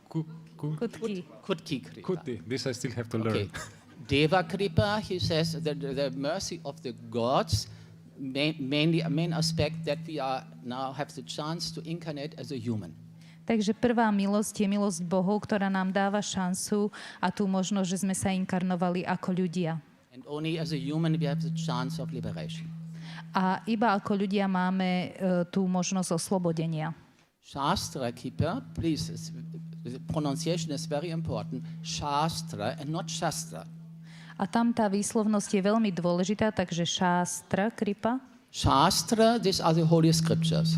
Kutki Kripa. Kuti. This I still have to learn. Okay. Deva Kripa, he says that the mercy of the gods, mainly a main aspect that we are now have the chance to incarnate as a human. Takže prvá milosť je milosť Bohov, ktorá nám dáva šancu a tú možnosť, že sme sa inkarnovali ako ľudia. And only as a human we have the chance of liberation. A iba ako ľudia máme tú možnosť oslobodenia. Shastra Kripa, please, the pronunciation is very important. Shastra and not Shastra. A tam tá výslovnosť je veľmi dôležitá, takže Shastra Kripa. Shastra, these are the holy scriptures.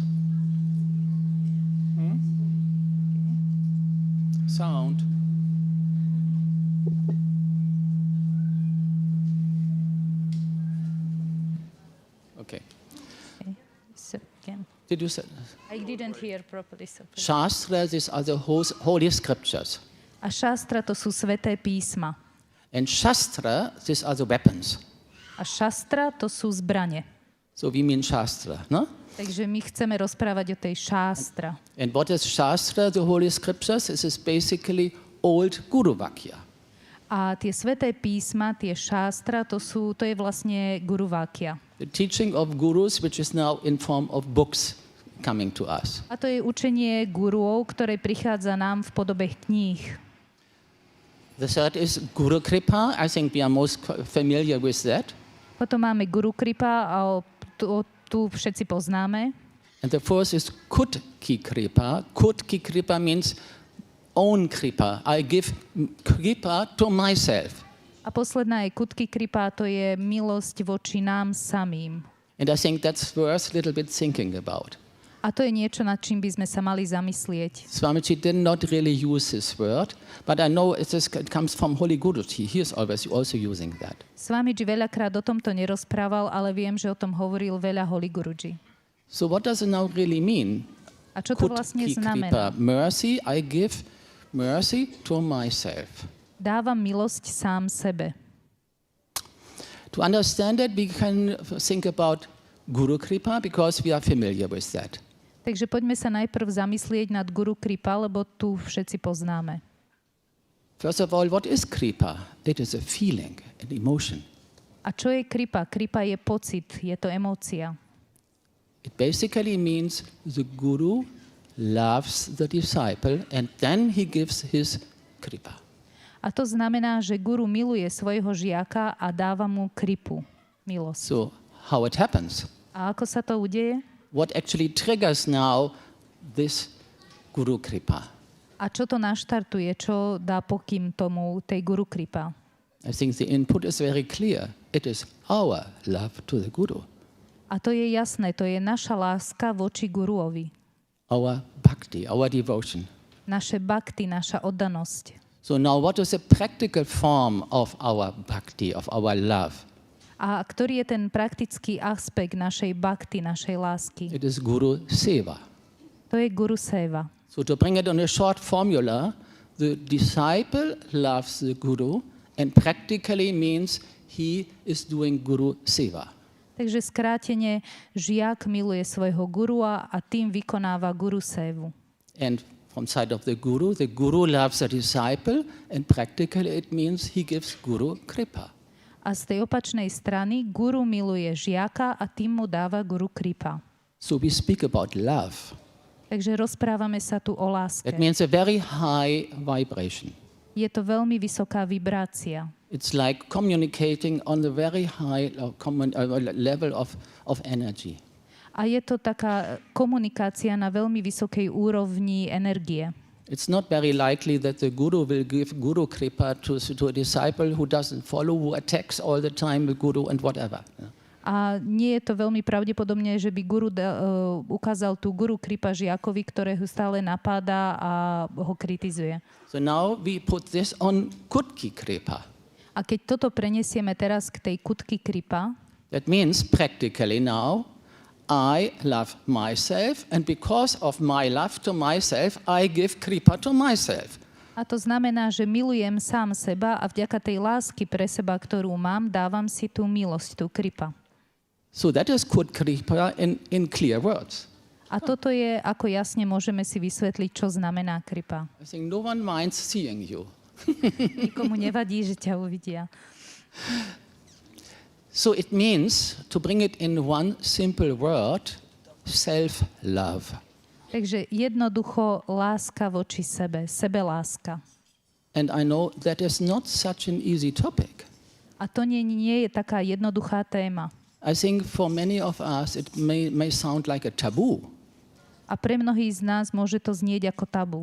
Sound. Okay. So, again. Did you say? I didn't hear properly. So Shastra, these are the holy scriptures. a Shastra to sú sväté písma. And Shastra, these are the weapons. A Shastra to sú zbrane. So we mean Shastra, no? Takže my chceme rozprávať o tej Shastra. And what is Shastra, the holy scriptures? This is basically old Guru Vakya. A tie sväté písma, tie Shastra, to je vlastne Guru Vakya. The teaching of gurus, which is now in form of books coming to us. A to je učenie guruov, ktoré prichádza nám v podobe kníh. The third is Guru Kripa. I think we are most familiar with that. Potom máme Guru Kripa a tu všetci poznáme. And the fourth is Kutki Kripa. Kutki Kripa means own Kripa. I give Kripa to myself. A posledná je Kutki Kripa, to je milosť voči nám samým. And I think that's worth a little bit thinking about. A to je niečo, nad čím by sme sa mali zamyslieť. Swamiji did not really use this word, but I know it comes from Holy Guruji. He is always also using that. Swamiji veľakrát o tomto nerozprával, ale viem, že o tom hovoril veľa Holy Guruji. So what does it now really mean? A čo to vlastne znamená? Mercy, I give mercy to myself. Dávam milosť sám sebe. To understand that, we can think about Guru Kripa, because we are familiar with that. Takže poďme sa najprv zamyslieť nad Guru Kripa, lebo tu všetci poznáme. First of all, what is Kripa? It is a feeling, an emotion. A čo je Kripa? Kripa je pocit, je to emócia. It basically means the Guru loves the disciple and then he gives his Kripa. A to znamená, že guru miluje svojho žiaka a dáva mu kripu, milosť. So, how it happens? A ako sa to udeje? What actually triggers now this Guru Kripa? A čo to naštartuje? Čo dá pokým tomu tej Guru Kripa? I think the input is very clear. It is our love to the Guru. A to je jasné, to je naša láska voči Guruovi. Our bhakti, our devotion. Naše bhakti, naša oddanosť. So now what is the practical form of our bhakti, of our love? A ktorý je ten praktický aspekt našej bhakti, našej lásky? It is Guru Seva. To je Guru Seva. So to bring it on a short formula, the disciple loves the Guru and practically means he is doing Guru Seva. Takže skrátene, žiak miluje svojho gurua a tým vykonáva Guru Sevu. And from side of the Guru loves the disciple and practically it means he gives Guru Kripa. A z tej opačnej strany guru miluje žiaka a tým mu dáva Guru Kripa. So we speak about love. Takže rozprávame sa tu o láske. That means a very high vibration. Je to veľmi vysoká vibrácia. It's like communicating on the very high level of energy. A je to taká komunikácia na veľmi vysokej úrovni energie. It's not very likely that the Guru will give Guru Kripa to a disciple who doesn't follow, who attacks all the time the Guru and whatever. A nie je to veľmi pravdepodobné, že by Guru ukázal tú Guru Kripa žiakovi, ktorého stále napáda a ho kritizuje. So now we put this on Kutki Kripa. A keď toto prenesieme teraz k tej Kutki Kripa, that means practically now I love myself and because of my love to myself I give Kripa to myself. A to znamená, že milujem sám seba a vďaka tej lásky pre seba, ktorú mám, dávam si tú milosť, tú Kripa. So that is Kut Kripa in clear words. A A toto je, ako jasne môžeme si vysvetliť, čo znamená kripa. I think no one minds seeing you. Nikomu nevadí, že ťa uvidia. So it means, to bring it in one simple word, self-love. Takže jednoducho láska voči sebe, sebeláska. And I know that is not such an easy topic. A to nie je taká jednoduchá téma. I think for many of us it may sound like a taboo. A pre mnohých z nás môže to znieť ako tabu.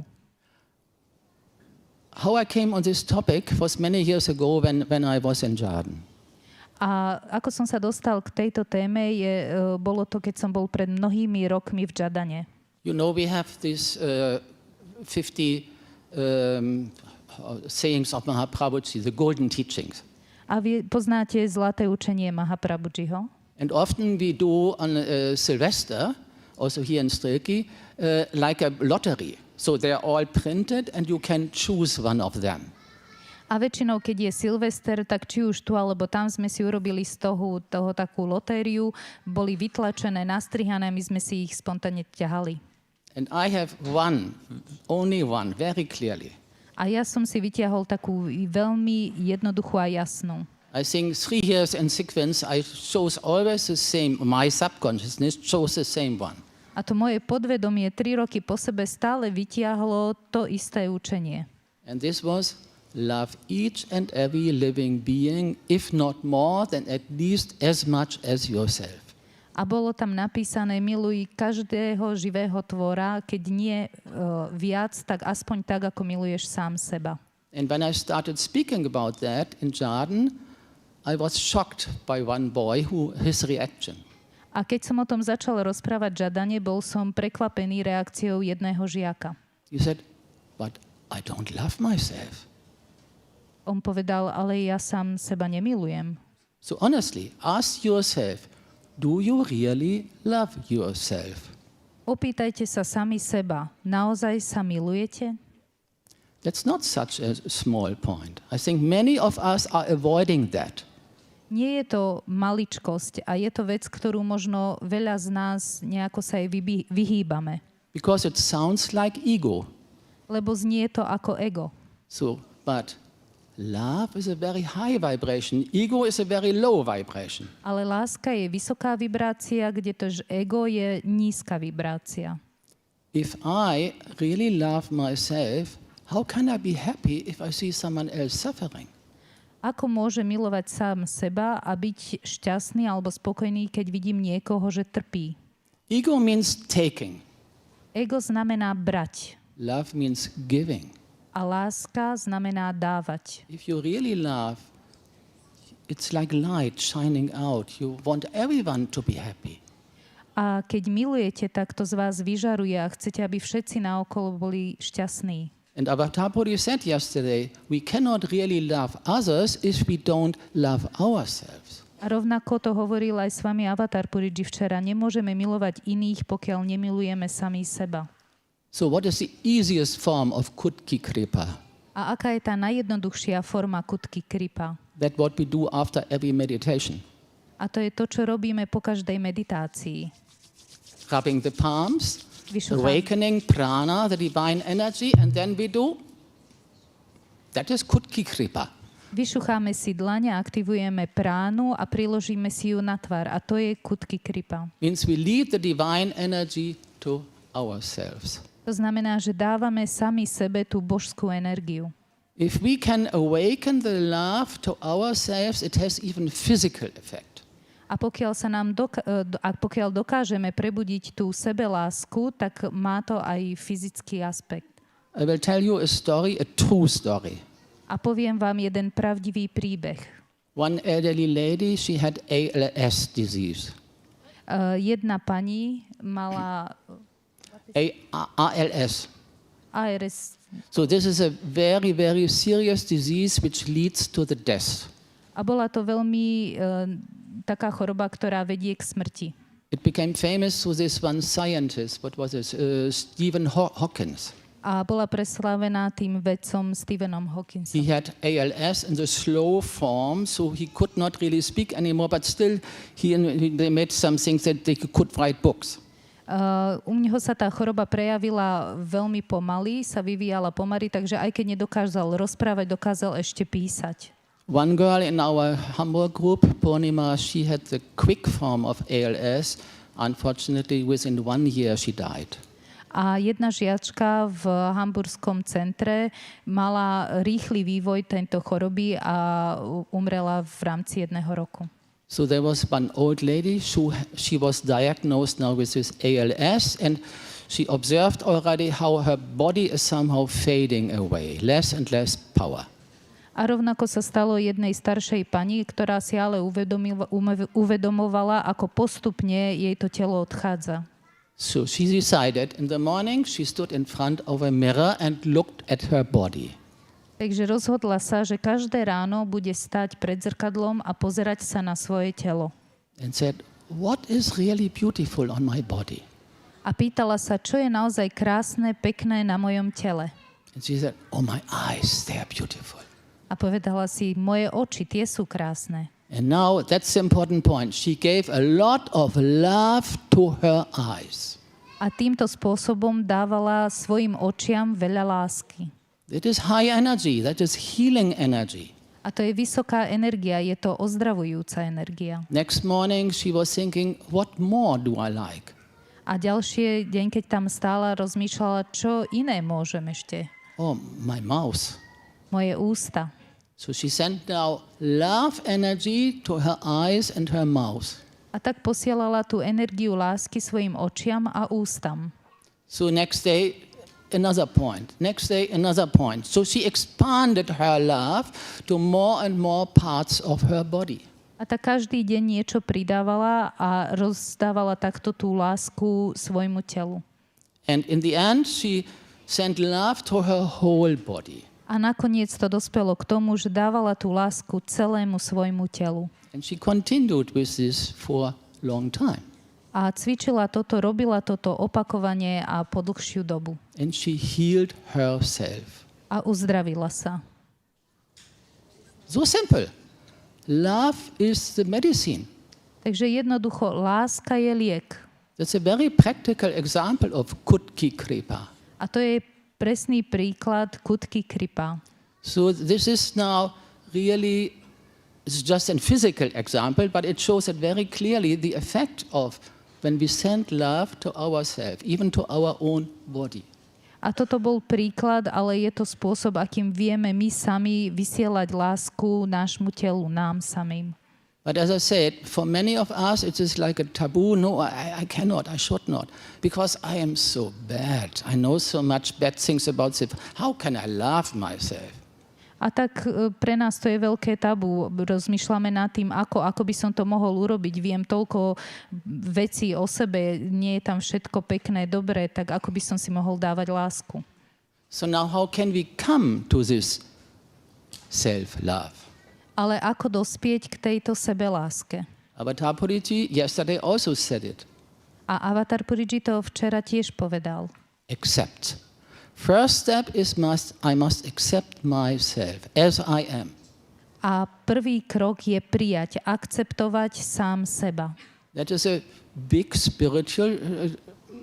How I came on this topic was many years ago when I was in Jordan. A ako som sa dostal k tejto téme, bolo to, keď som bol pred mnohými rokmi v Jordane. You know, we have these 50 sayings of Mahaprabhuji, the golden teachings. A vy poznáte zlaté učenie Mahaprabhujiho? And often we do on Sylvester, also here in Strilki, like a lottery. So they are all printed and you can choose one of them. A väčšinou, keď je Silvester, tak či už tu, alebo tam sme si urobili z toho takú lotériu, boli vytlačené, nastrihané, my sme si ich spontánne ťahali. And I have one, only one, very clearly. A ja som si vytiahol takú veľmi jednoduchú a jasnú. I think 3 years in sequence, I chose always the same, my subconsciousness chose the same one. A to moje podvedomie 3 roky po sebe stále vytiahlo to isté učenie. And this was, love each and every living being, if not more, then at least as much as yourself. A bolo tam napísané, miluj každého živého tvora, keď nie viac, tak aspoň tak, ako miluješ sám seba. And when I started speaking about that in Jordan, I was shocked by one boy his reaction. A keď som o tom začal rozprávať v Jordane, bol som prekvapený reakciou jedného žiaka. He said, but I don't love myself. On povedal, ale ja sám seba nemilujem. So honestly, ask yourself, do you really love yourself? Opýtajte sa sami seba, naozaj sa milujete? That's not such a small point. I think many of us are avoiding that. Nie je to maličkosť a je to vec, ktorú možno veľa z nás nejako sa jej vyhýbame. Because it sounds like ego. Lebo znie to ako ego. So, but love is a very high vibration. Ego is a very low vibration. Ale láska je vysoká vibrácia, kdežto ego je nízka vibrácia. If I really love myself, how can I be happy if I see someone else suffering? Ako môže milovať sám seba a byť šťastný alebo spokojný, keď vidím niekoho, že trpí? Ego means taking. Ego znamená brať. Love means giving. A láska znamená dávať. If you really love, it's like light shining out. You want everyone to be happy. A keď milujete, tak to z vás vyžaruje a chcete, aby všetci naokolo boli šťastní. And Avatarpuri said yesterday, we cannot really love others if we don't love ourselves. A rovnako to hovoril aj Swami Avatarpuriji včera. Nemôžeme milovať iných, pokiaľ nemilujeme sami seba. So what is the easiest form of Kutki Kripa? A aká je tá najjednoduchšia forma Kutki Kripa? That what we do after every meditation. A to je to, čo robíme po každej meditácii. Rubbing the palms, awakening prana, the divine energy, and then we do, that is Kutki Kripa. Vyšucháme si dlane, aktivujeme pránu a priložíme si ju na tvár. A to je Kutki Kripa. Means we lead the divine energy to ourselves. To znamená, že dávame sami sebe tú božskú energiu. If we can awaken the love to ourselves, it has even physical effect. A pokiaľ dokážeme prebudiť tú sebelásku, tak má to aj fyzický aspekt. I will tell you a story, a true story. A poviem vám jeden pravdivý príbeh. One elderly lady, she had ALS disease. Jedna pani mala ALS. ARS. So this is a very, very serious disease which leads to the death. A bola to veľmi taká choroba, ktorá vedie k smrti. It became famous through this one scientist, what was it, Stephen Hawkins. A bola preslávená tým vedcom Stephenom Hawkinsom. He had ALS in the slow form, so he could not really speak anymore, but still they made some things that they could write books. U neho sa tá choroba prejavila veľmi pomaly, sa vyvíjala pomaly, takže aj keď nedokázal rozprávať, dokázal ešte písať. One girl in our Hamburg group, Purnima, she had the quick form of ALS. Unfortunately, within 1 year she died. A jedna žiačka v hamburskom centre mala rýchly vývoj tejto choroby a umrela v rámci 1 roku. So there was one old lady, she was diagnosed now with this ALS, and she observed already how her body is somehow fading away, less and less power. A rovnako sa stalo jednej staršej pani, ktorá si ale uvedomovala, ako postupne jej to telo odchádza. So she decided in the morning, she stood in front of a mirror and looked at her body. Takže rozhodla sa, že každé ráno bude stať pred zrkadlom a pozerať sa na svoje telo. And said, what is really beautiful on my body? A pýtala sa, čo je naozaj krásne, pekné na mojom tele. And she said, oh, my eyes, they are beautiful. A povedala si, moje oči, tie sú krásne. And now, that's the important point. She gave a lot of love to her eyes. A týmto spôsobom dávala svojim očiam veľa lásky. It is high energy, that is healing energy. A to je vysoká energia, je to ozdravujúca energia. Next morning she was thinking, what more do I like? A ďalšie deň, keď tam stála, rozmýšľala, čo iné môžem ešte. Oh, my mouth. Moje ústa. So she sent now love energy to her eyes and her mouth. A tak posielala tú energiu lásky svojim očiam a ústam. So next day, another point. Next day, another point. So she expanded her love to more and more parts of her body. A tak každý deň niečo pridávala a rozdávala takto tú lásku svojmu telu. And in the end, she sent love to her whole body. A nakoniec to dospelo k tomu, že dávala tú lásku celému svojmu telu. And she continued with this for a long time. A cvičila toto, robila toto opakovane a po dlhšiu dobu. And she healed herself. A uzdravila sa. So simple. Love is the medicine. Takže jednoducho, láska je liek. That's a very practical example of Kripa. A to je presný príklad kutky Kripa. So this is now really, it's just a physical example, but it shows it very clearly the effect of when we send love to ourselves, even to our own body. A toto bol príklad, ale je to spôsob, akým vieme my sami vysielať lásku nášmu telu, nám samým. But as I said, for many of us it is like a taboo. No, I cannot, I should not, because I am so bad. I know so much bad things about myself. How can I love myself? A tak pre nás to je veľké tabu. Rozmýšľame nad tým, ako by som to mohol urobiť. Viem toľko vecí o sebe, nie je tam všetko pekné, dobré, tak ako by som si mohol dávať lásku. So now how can we come to this self-love? Ale ako dospieť k tejto sebeláske? Avatar Puriji yesterday also said it. A Avatar Puriji to včera tiež povedal. Accept. First step is I must accept myself as I am. A prvý krok je prijať, akceptovať sám seba. That is a big spiritual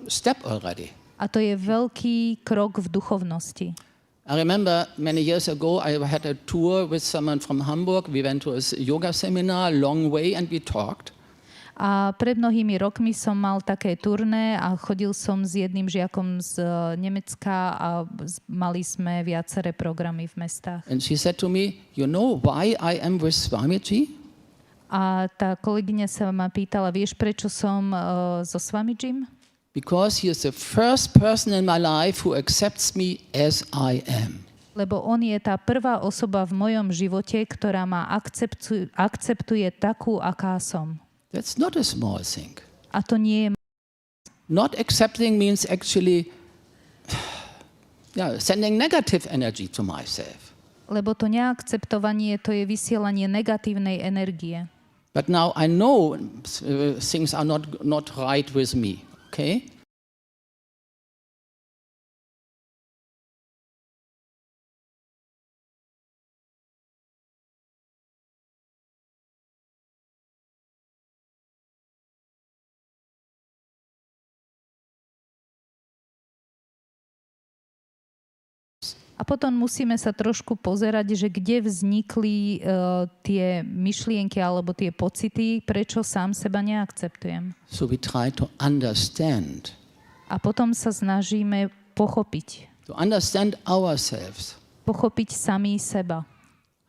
step already. A to je veľký krok v duchovnosti. I remember many years ago I had a tour with someone from Hamburg. We went to a yoga seminar, long way, and we talked. A pred mnohými rokmi som mal také turné a chodil som s jedným žiakom z Nemecka a mali sme viaceré programy v mestách. And she said to me, you know why I am with Swami Ji? A tá kolegyňa sa ma pýtala, vieš, prečo som so Swami Jim? Because he is the first person in my life who accepts me as I am. Lebo on je tá prvá osoba v mojom živote, ktorá ma akceptuje takú, aká som. That's not a small thing. A to nie je... Not accepting means actually sending negative energy to myself. Lebo to neakceptovanie, to je vysielanie negatívnej energie. But now I know things are not right with me, okay? A potom musíme sa trošku pozerať, že kde vznikli tie myšlienky alebo tie pocity, prečo sám seba neakceptujem. So we try to understand. A potom sa snažíme pochopiť. To understand ourselves. Pochopiť samý seba.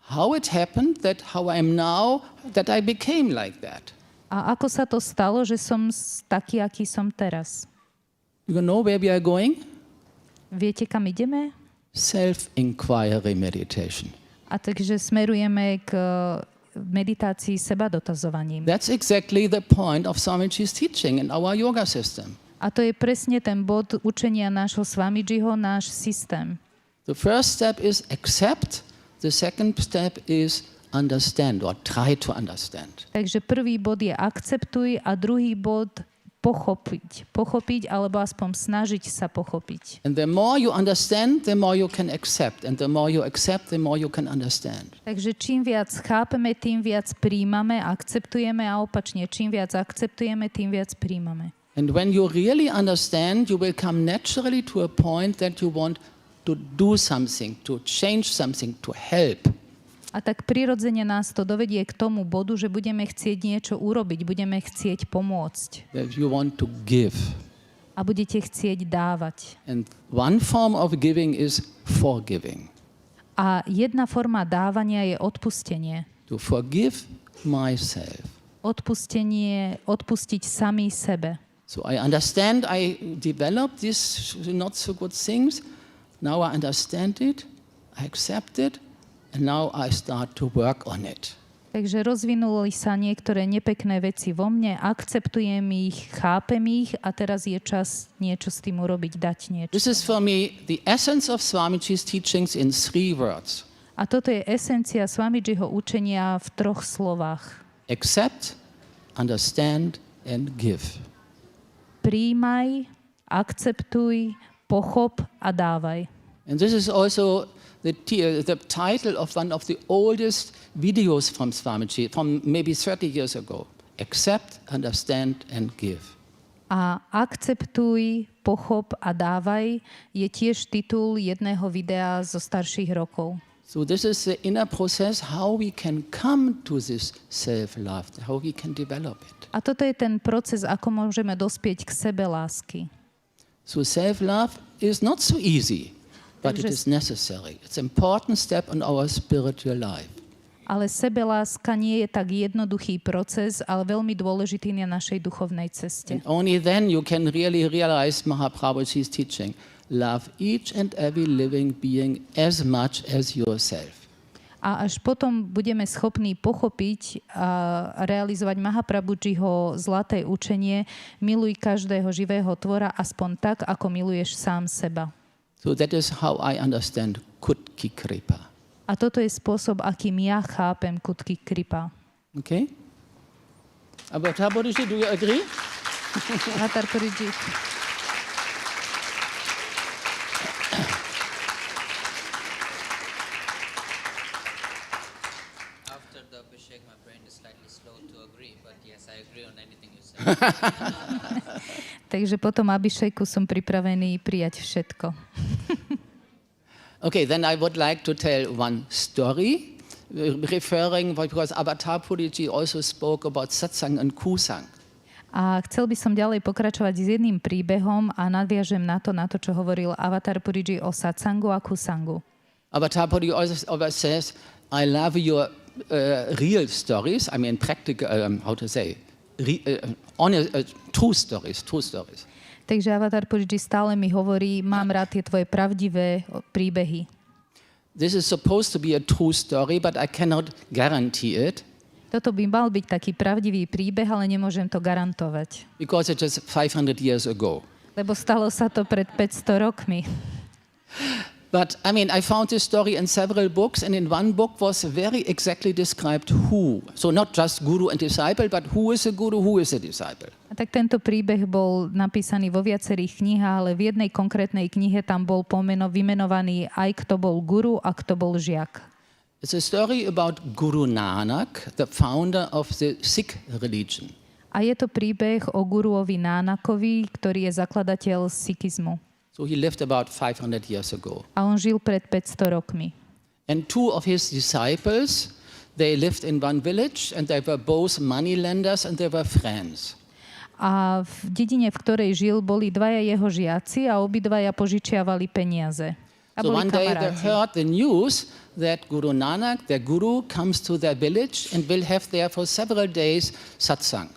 How it happened that how I am now, that I became like that. A ako sa to stalo, že som taký, aký som teraz? You know where we are going? Viete, kam ideme? Self-inquiry meditation. A takže smerujeme k meditácii seba dotazovaním. That's exactly the point of Swamiji's teaching in our yoga system. A to je presne ten bod učenia nášho Swamijiho, náš systém. The first step is accept, the second step is understand or try to understand. Takže prvý bod je akceptuj a druhý bod pochopiť. Pochopiť alebo aspoň snažiť sa pochopiť. And the more you understand, the more you can accept. And the more you accept, the more you can understand. Takže čím viac chápeme, tým viac príjmame, akceptujeme a opačne, čím viac akceptujeme, tým viac príjmame. And when you really understand, you will come naturally to a point that you want to do something, to change something, to help. A tak prirodzene nás to dovedie k tomu bodu, že budeme chcieť niečo urobiť, budeme chcieť pomôcť. That you want to give. A budete chcieť dávať. And one form of giving is forgiving. A jedna forma dávania je odpustenie. To forgive myself. Odpustiť samý sebe. So I understand, I developed these not so good things. Now I understand it, I accept it, and now I start to work on it. Takže rozvinuli sa niektoré nepekné veci vo mne, akceptujem ich, chápem ich a teraz je čas niečo s tým urobiť, dať niečo. This is for me the essence of Swamiji's teachings in 3 words. A toto je esencia Swamijiho učenia v 3 slovách. Accept, understand and give. Prijímaj, akceptuj, pochop a dávaj. And this is also the title of one of the oldest videos from Swamiji, from maybe 30 years ago. Accept, understand and give. A akceptuj, pochop a dávaj je tiež titul jedného videa zo starších rokov. So this is the inner process, how we can come to this self-love, how we can develop it. A toto je ten proces, ako môžeme dospieť k sebe lásky. So self-love is not so easy, but it is necessary. It's an important step in our spiritual life. Ale sebeláska nie je tak jednoduchý proces, ale veľmi dôležitý na našej duchovnej ceste. And only then you can really realize Mahaprabhuji's teaching. Love each and every living being as much as yourself. A až potom budeme schopní pochopiť a realizovať Mahaprabhujiho zlaté učenie, miluj každého živého tvora aspoň tak, ako miluješ sám seba. So that is how I understand Kutki Kripa. A toto je spôsob, akým ja chápem Kutki Kripa. Okay? Avatar Puriji, do you agree? Avatar Puriji. After the Abhishek, my brain is slightly slow to agree, but yes, I agree on anything you say. Takže potom Abhisheku som pripravený prijať všetko. Okay, then I would like to tell one story, referring, because Avatar Puriji also spoke about satsang and kusang. A chcel by som ďalej pokračovať s jedným príbehom a nadviažem na to, čo hovoril Avatar Puriji o satsangu a kusangu. Avatar Puriji always says, I love your real stories, I mean practical, how to say, true stories. Takže Avatar Puriji stále mi hovorí, mám rád tie tvoje pravdivé príbehy. This is supposed to be a true story, but I cannot guarantee it. Toto by mal byť taký pravdivý príbeh, ale nemôžem to garantovať. Because it is 500 years ago. Lebo stalo sa to pred 500 rokmi. But, I mean, I found this story in several books, and in one book was very exactly described who. So not just guru and disciple, but who is a guru, who is a disciple. A tak tento príbeh bol napísaný vo viacerých knihách, ale v jednej konkrétnej knihe tam bol vymenovaný aj kto bol guru a kto bol žiak. It's a story about Guru Nanak, the founder of the Sikh religion. A je to príbeh o guruovi Nánakovi, ktorý je zakladateľ sikizmu. So he lived about 500 years ago. A on žil pred 500 rokmi. And two of his disciples, they lived in one village and they were both moneylenders and they were friends. A v dedine, v ktorej žil, boli dvaja jeho žiaci a obidvaja požičiavali peniaze. A So boli one day they kamaráti. heard the news that Guru Nanak, their guru, comes to their village and will have there for several days satsang.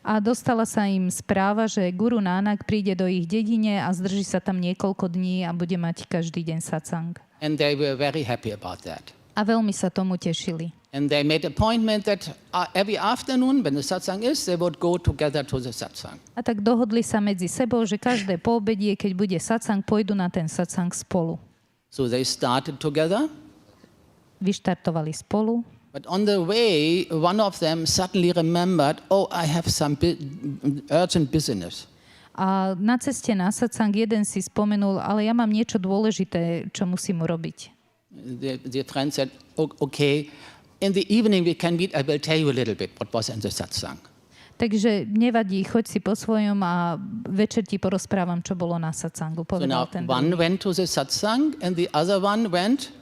A dostala sa im správa, že Guru Nanak príde do ich dedine a zdrží sa tam niekoľko dní a bude mať každý deň satsang. And they were very happy about that. A veľmi sa tomu tešili. And they made appointment that every afternoon when the satsang is, they would go together to the satsang. A tak dohodli sa medzi sebou, že každé poobedie, keď bude satsang, pôjdu na ten satsang spolu. So they started together. Vyštartovali spolu. But on the way, one of them suddenly remembered, oh, I have some urgent business. A na ceste na satsang jeden si spomenul, ale ja mám niečo dôležité, čo musím urobiť. The friend said, okay, in the evening we can meet, I will tell you a little bit what was in the satsang. Takže nevadí, choď si po svojom a večer ti porozprávam, čo bolo na satsangu. So Povedal now ten one druhý. went to the satsang and the other one went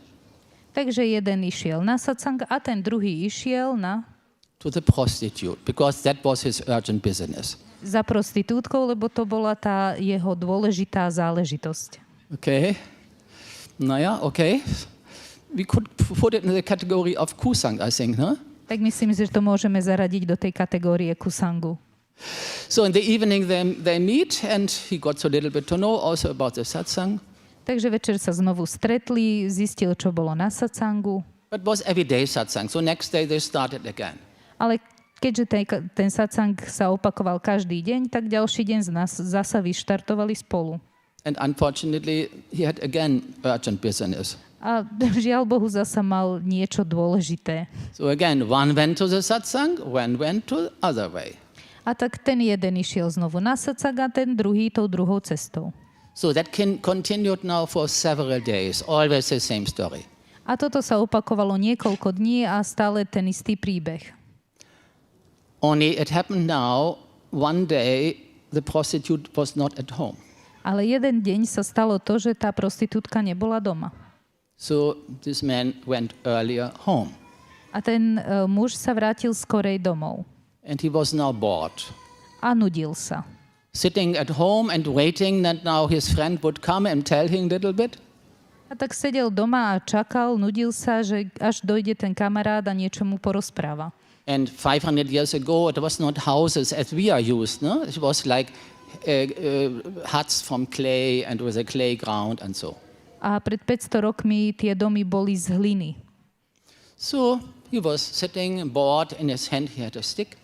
Takže jeden išiel na satsang a ten druhý išiel to the prostitute because that was his urgent business. za prostitútkou, lebo to bola tá jeho dôležitá záležitosť. Okay. Naja, okay. We could put it in the category of kusang, I think, no? Tak myslím si, že to môžeme zaradiť do tej kategórie kusangu. So in the evening they meet and he got a little bit to know also about the satsang. Takže večer sa znovu stretli, zistil, čo bolo na satsangu. But it was everyday satsang. So next day they started again. Ale keďže ten satsang sa opakoval každý deň, tak ďalší deň zasa vyštartovali spolu. And unfortunately, he had again urgent business. A žiaľ Bohu zasa mal niečo dôležité. So again, one went to the satsang, one went to the other way. A tak ten jeden išiel znovu na satsang a ten druhý tou druhou cestou. So that continued now for several days, always the same story. A toto sa opakovalo niekoľko dní a stále ten istý príbeh. Only it happened now, one day the prostitute was not at home. Ale jeden deň sa stalo to, že tá prostitútka nebola doma. So this man went earlier home. A ten muž sa vrátil skorej domov. And he was now bored. A nudil sa. Sitting at home and waiting that now his friend would come and tell him a little bit. A tak sedel doma a čakal, nudil sa, že až dojde ten kamarát a niečo mu porozpráva. And 500 years ago, it was not houses as we are used. No? It was like huts from clay and with a clay ground and so. A pred 500 rokmi tie domy boli z hliny. So he was sitting bored. In his hand he had a stick.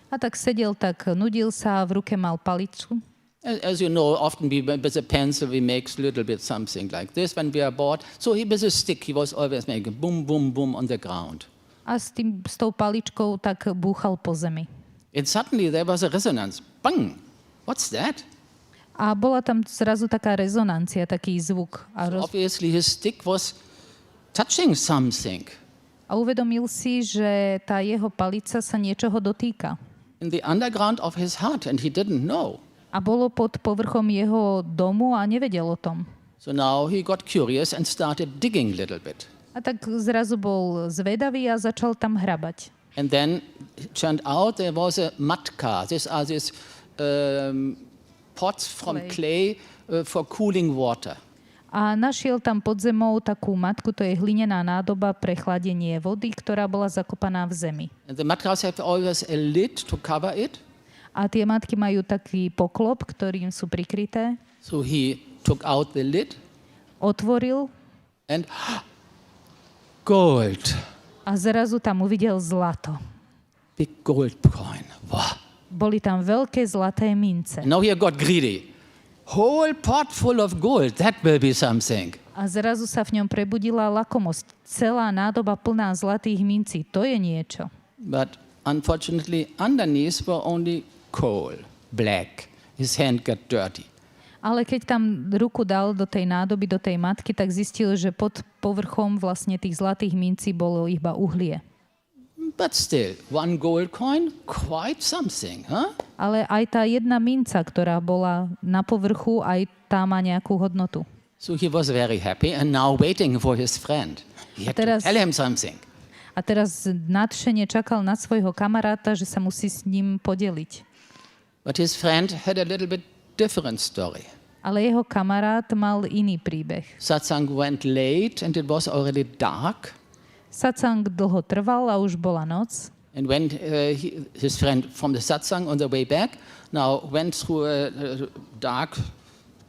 A tak sedel, tak nudil sa a v ruke mal paličku. As you know, often we, with a pencil we make a little bit something like this when we are bored. So he with a stick, he was always making boom, boom, boom on the ground. A s tou paličkou tak búchal po zemi. And suddenly there was a resonance. Bang! What's that? A bola tam zrazu taká rezonancia, taký zvuk. So obviously his stick was touching something. A uvedomil si, že tá jeho palica sa niečoho dotýka. In the underground of his heart, and he didn't know. A bolo pod povrchom jeho domu a nevedel o tom. So now he got curious and started digging a little bit. A tak zrazu bol zvedavý a začal tam hrabať. And then it turned out there was a matka. These are these pots from clay for cooling water. A našiel tam pod zemou takú matku, to je hlinená nádoba pre chladenie vody, ktorá bola zakopaná v zemi. And the matkas have always a lid to cover it. A tie matky majú taký poklop, ktorým sú prikryté. So he took out the lid. Otvoril. And gold. A zrazu tam uvidel zlato. Big gold coin. Wow. Boli tam veľké zlaté mince. And now he got greedy. Whole pot full of gold. That will be something. A zrazu sa v ňom prebudila lakomosť. Celá nádoba plná zlatých mincí. To je niečo. But unfortunately, underneath were only coal, black. His hand got dirty. Ale keď tam ruku dal do tej nádoby, do tej matky, tak zistil, že pod povrchom vlastne tých zlatých mincí bolo iba uhlie. But still, one gold coin, quite something, huh? Ale aj tá jedna minca, ktorá bola na povrchu, aj tá má nejakú hodnotu. So he was very happy and now waiting for his friend. He had to tell him something. A teraz nadšene čakal na svojho kamaráta, že sa musí s ním podeliť. But his friend had a little bit different story. Ale jeho kamarát mal iný príbeh. Satsang went late and it was already dark. Satsang dlho trval a už bola noc. And when his friend from the satsang on the way back now went through a dark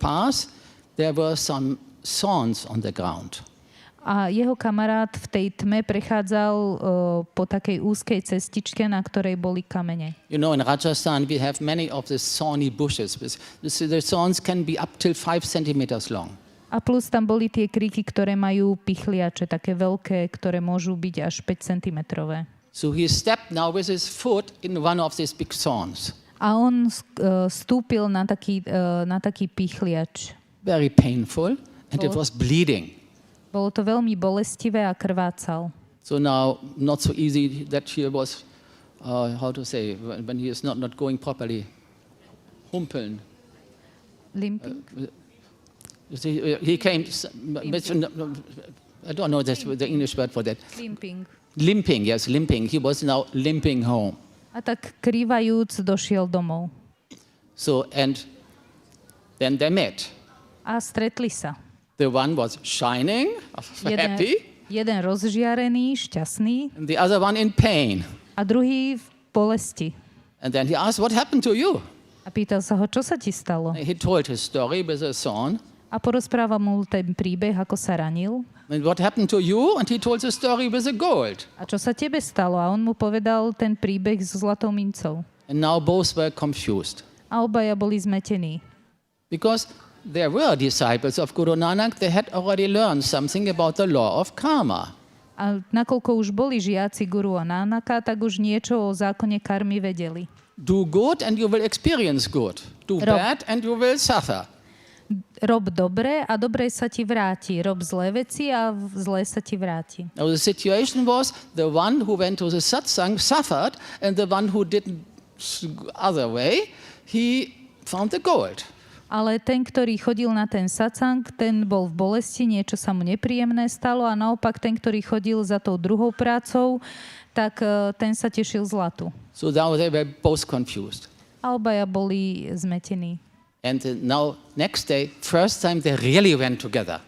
path, there were some thorns on the ground. A jeho kamarát v tej tme prechádzal po takej úzkej cestičke, na ktorej boli kamene. You know, in Rajasthan we have many of these thorny bushes. The thorns can be up till 5 centimeters long. A plus tam boli tie kríky, ktoré majú pichliače, také veľké, ktoré môžu byť až 5 centimetrové. So he stepped now with his foot in one of these big thorns. A on stúpil na taký pichliač. Very painful and it was bleeding. Bolo to veľmi bolestivé a krvácal. So now not so easy that he was, how to say, when he is not going properly, humpeln. Limping? He came, I don't know the English word for that. Limping. Limping, yes, limping. He was now limping home. A tak krývajúc došiel domov. So, and then they met. A stretli sa. The one was shining, happy. Jeden rozžiarený, šťastný. And the other one in pain. A druhý v bolesti. And then he asked, what happened to you? A pýtal sa ho, čo sa ti stalo? He told his story with a thorn. A porozprával mu ten príbeh, ako sa ranil. And what happened to you? And he told the story with the gold. A čo sa tebe stalo? A on mu povedal ten príbeh so zlatou mincou. And now both were confused. A obaja boli zmetení. Because there were disciples of Guru Nanak, they had already learned something about the law of karma. A nakoľko už boli žiaci Guru Nanaka, tak už niečo o zákone karmy vedeli. Do good and you will experience good. Do bad and you will suffer. Rob dobre a dobre sa ti vráti. Rob zlé veci a zlé sa ti vráti. Now the situation was the one who went to the satsang suffered and the one who didn't other way, he found the gold. Ale ten, ktorý chodil na ten satsang, ten bol v bolesti, niečo sa mu nepríjemné stalo a naopak ten, ktorý chodil za tou druhou prácou, tak ten sa tešil zlatu. So now they were both confused. A obaja boli zmetení. And now next day, first time they really went together.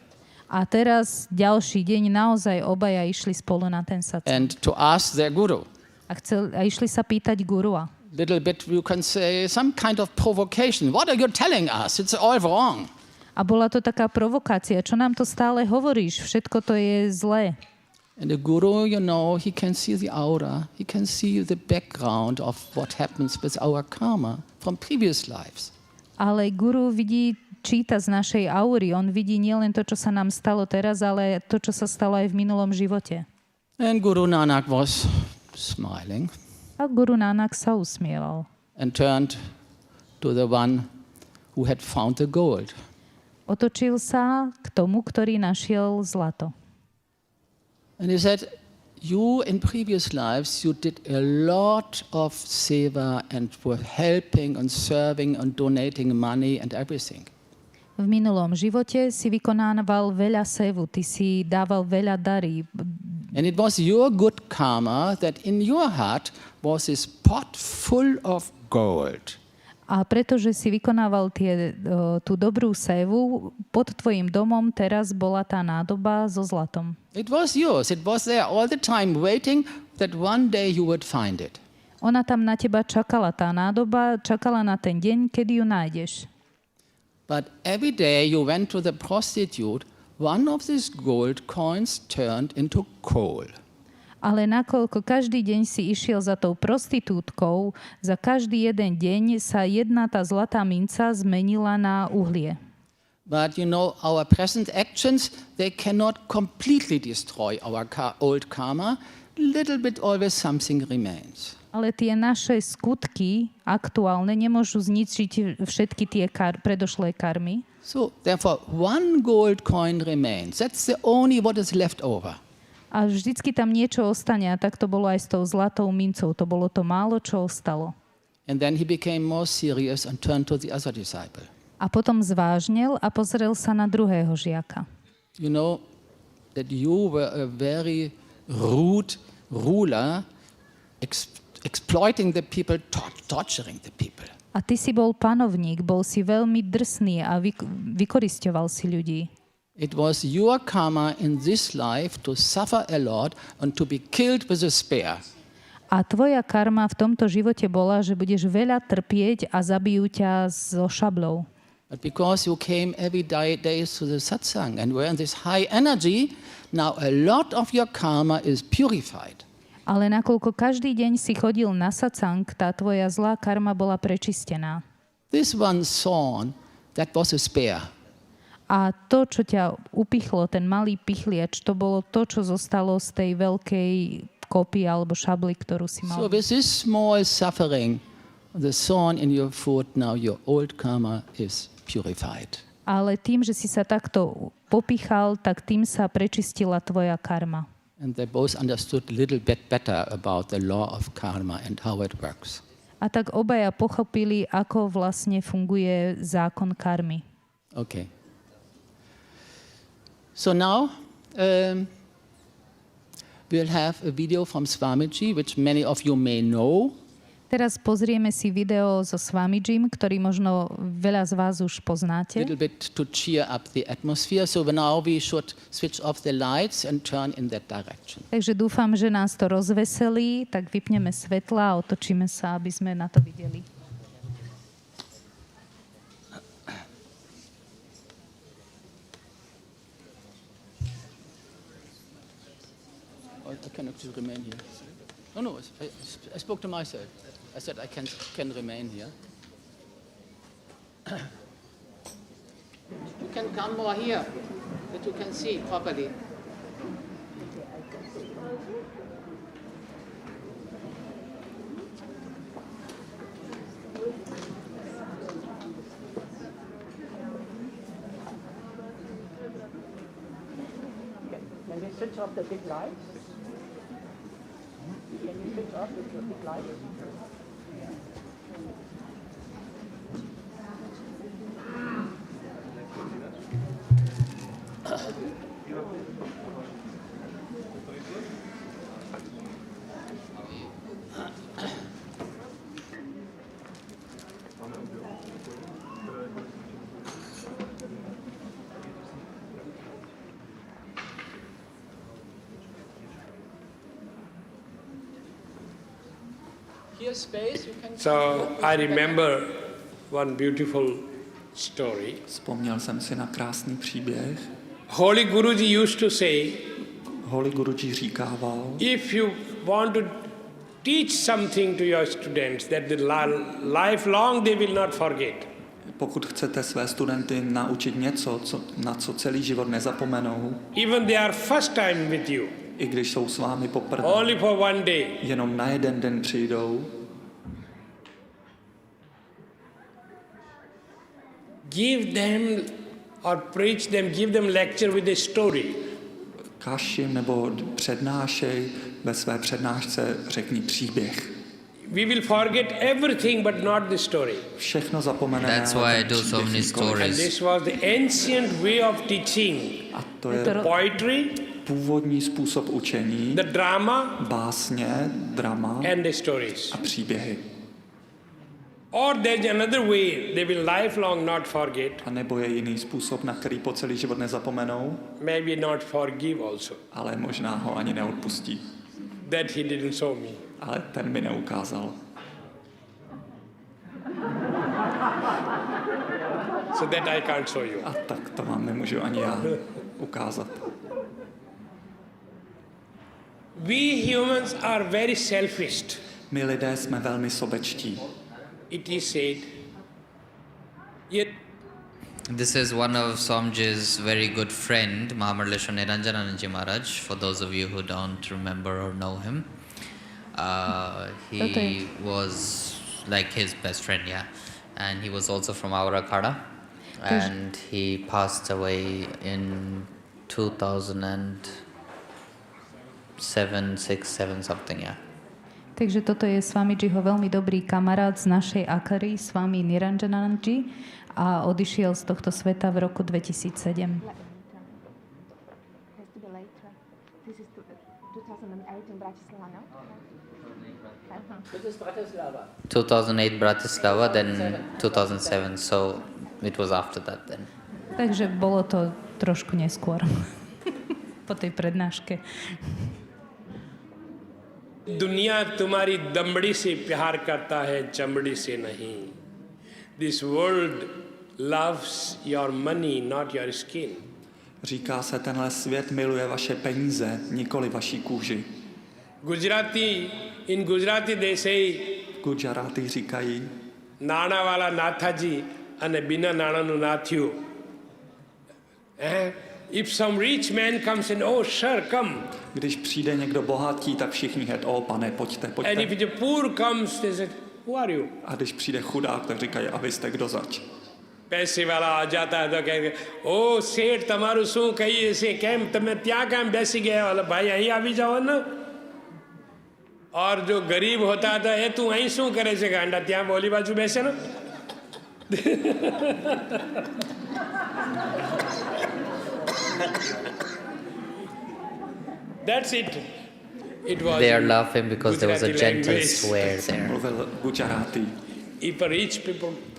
A teraz ďalší deň naozaj obaja išli spolu na ten satsang. And to ask their guru. A išli sa pýtať gurua. Little bit, you can say, some kind of provocation. What are you telling us? It's all wrong. A bola to taká provokácia. Čo nám to stále hovoríš? Všetko to je zlé. And the guru, you know, he can see the aura. He can see the background of what happens with our karma from previous lives. Ale guru číta z našej aury. On vidí nielen to, čo sa nám stalo teraz, ale to, čo sa stalo aj v minulom živote. And Guru Nanak was smiling. A Guru Nanak sa usmieval. And turned to the one who had found the gold. Otočil sa k tomu, ktorý našiel zlato. And he said, you in previous lives, you did a lot of seva and were helping and serving and donating money and everything. V minulom živote si vykonával veľa sevu, ty si dával veľa darí. And it was your good karma that in your heart was this pot full of gold. A pretože si vykonával tú dobrú sévu, pod tvojim domom teraz bola tá nádoba so zlatom. It was yours. It was there all the time waiting that one day you would find it. Ona tam na teba čakala, tá nádoba čakala na ten deň, kedy ju nájdeš. But every day you went to the prostitute, one of these gold coins turned into coal. Ale nakoľko každý deň si išiel za tou prostitútkou, za každý jeden deň sa jedna tá zlatá minca zmenila na uhlie. But you know, our present actions, they cannot completely destroy our old karma. Little bit always something remains. Ale tie naše skutky aktuálne nemôžu zničiť všetky tie predošlé karmy. So therefore, one gold coin remains. That's the only what is left over. A vždycky tam niečo ostane a tak to bolo aj s tou zlatou mincou. To bolo to málo, čo ostalo. And then he became more serious and turned to the other disciple. A potom zvážnil a pozrel sa na druhého žiaka. You know that you were a very rude ruler, exploiting the people, torturing the people. A ty si bol panovník, bol si veľmi drsný a vykorisťoval si ľudí. It was your karma in this life to suffer a lot and to be killed with a spear. A tvoja karma v tomto živote bola, že budeš veľa trpieť a zabijú ťa so šablou. But because you came every day to the satsang and were in this high energy, now a lot of your karma is purified. Ale nakoľko každý deň si chodil na satsang, tá tvoja zlá karma bola prečistená. This one thorn, that was a spear. A to, čo ťa upichlo, ten malý pichliač, to bolo to, čo zostalo z tej veľkej kopy alebo šably, ktorú si mal. So with this small suffering, the thorn in your foot, now your old karma is purified. Ale tým, že si sa takto popichal, tak tým sa prečistila tvoja karma. And they both understood a little bit better about the law of karma and how it works. A tak obaja pochopili, ako vlastne funguje zákon karmy. Okay. So now we'll have a video from Swamiji, which many of you may know. Teraz pozrieme si video so Swamijim, ktorý možno veľa z vás už poznáte. A little bit to cheer up the atmosphere. So now we should switch off the lights and turn in that direction. Takže dúfam, že nás to rozveselí, tak vypneme svetla a otočíme sa, aby sme na to videli. I can actually remain here. No, I spoke to myself. I said I can remain here. You can come more here, that you can see properly. Can we switch off the big lights? Can you switch off the big lights? So I remember one beautiful story. Vzpomněl jsem si na krásný příběh. Holy Guruji used to say, Holy Guruji říkával, if you want to teach something to your students that the lifelong they will not forget. Pokud chcete své studenty naučit něco, na co celý život nezapomenou, even they are first time with you, i když jsou s vámi poprvé, only for one day, jenom na jeden den přijdou, give them or preach them, give them lecture with a story. Kaž jim nebo přednášej, ve své přednášce řekni příběh. We will forget everything but not the story. Všechno zapomeneme. That's why I do so many And stories. this was the ancient way of teaching. A to je Poetry, původní způsob učení, the drama, básně, drama and the stories. a příběhy. Or there's another way they will lifelong not forget. A nebo je jiný způsob, na který po celý život nezapomenou, Maybe not forgive also. ale možná ho ani neodpustí. That he didn't show me. Ale ten mi neukázal. So that I can't show you. A tak to vám nemůžu ani já ukázat. We humans are very selfish. My lidé jsme velmi sobečtí. It is said, yet This is one of Swamiji's very good friend, Mahamudra Swami Gajanand Ji Maharaj, for those of you who don't remember or know him. He Okay. was like his best friend, yeah. And he was also from our Akhada. And he passed away in 2000 and 7, 6, 7 something, yeah. Takže toto je Swamijiho veľmi dobrý kamarát z našej akary, Swami Gajanand Ji, a odišiel z tohto sveta v roku 2007. Has to be later. This is 2008 in Bratislava, no? 2008 Bratislava, then 2007, so it was after that then. Takže bolo to trošku neskôr po tej prednáške. दुनिया तुम्हारी दमड़ी से प्यार करता है, चमड़ी से नहीं. This world loves your money, not your skin. Říká se, tenhle svět miluje vaše peníze, nikoli vaší kůži. In Gujarati they say, Gujarati říkají, नाणा वाला नाथाजी અને बिना નાણાનું નાથ્યું. If some rich man comes and, oh sir, come. Když přijde někdo bohatý, tak všichni hned, pane, pojďte, And pojďte. if the poor comes, they say, who are you? A když přijde chudák, tak říkají, a vy jste kdo zač? पैसे वाला आ जाता है तो कहेंगे, ओ सेठ તમારું શું કહીએ છે, કેમ તમે ત્યાં કેમ બેસી ગયા? वाला भाई અહીં આવી જાઓ ને. और जो गरीब होता था, એ તું અહીં શું કરે છે ગાંડા, ત્યાં બોલી બાજુ બેસે ને. That's it. It was They are laughing because there was a Gujarati gentle language. swear there. Mluvil Gujarati. If a rich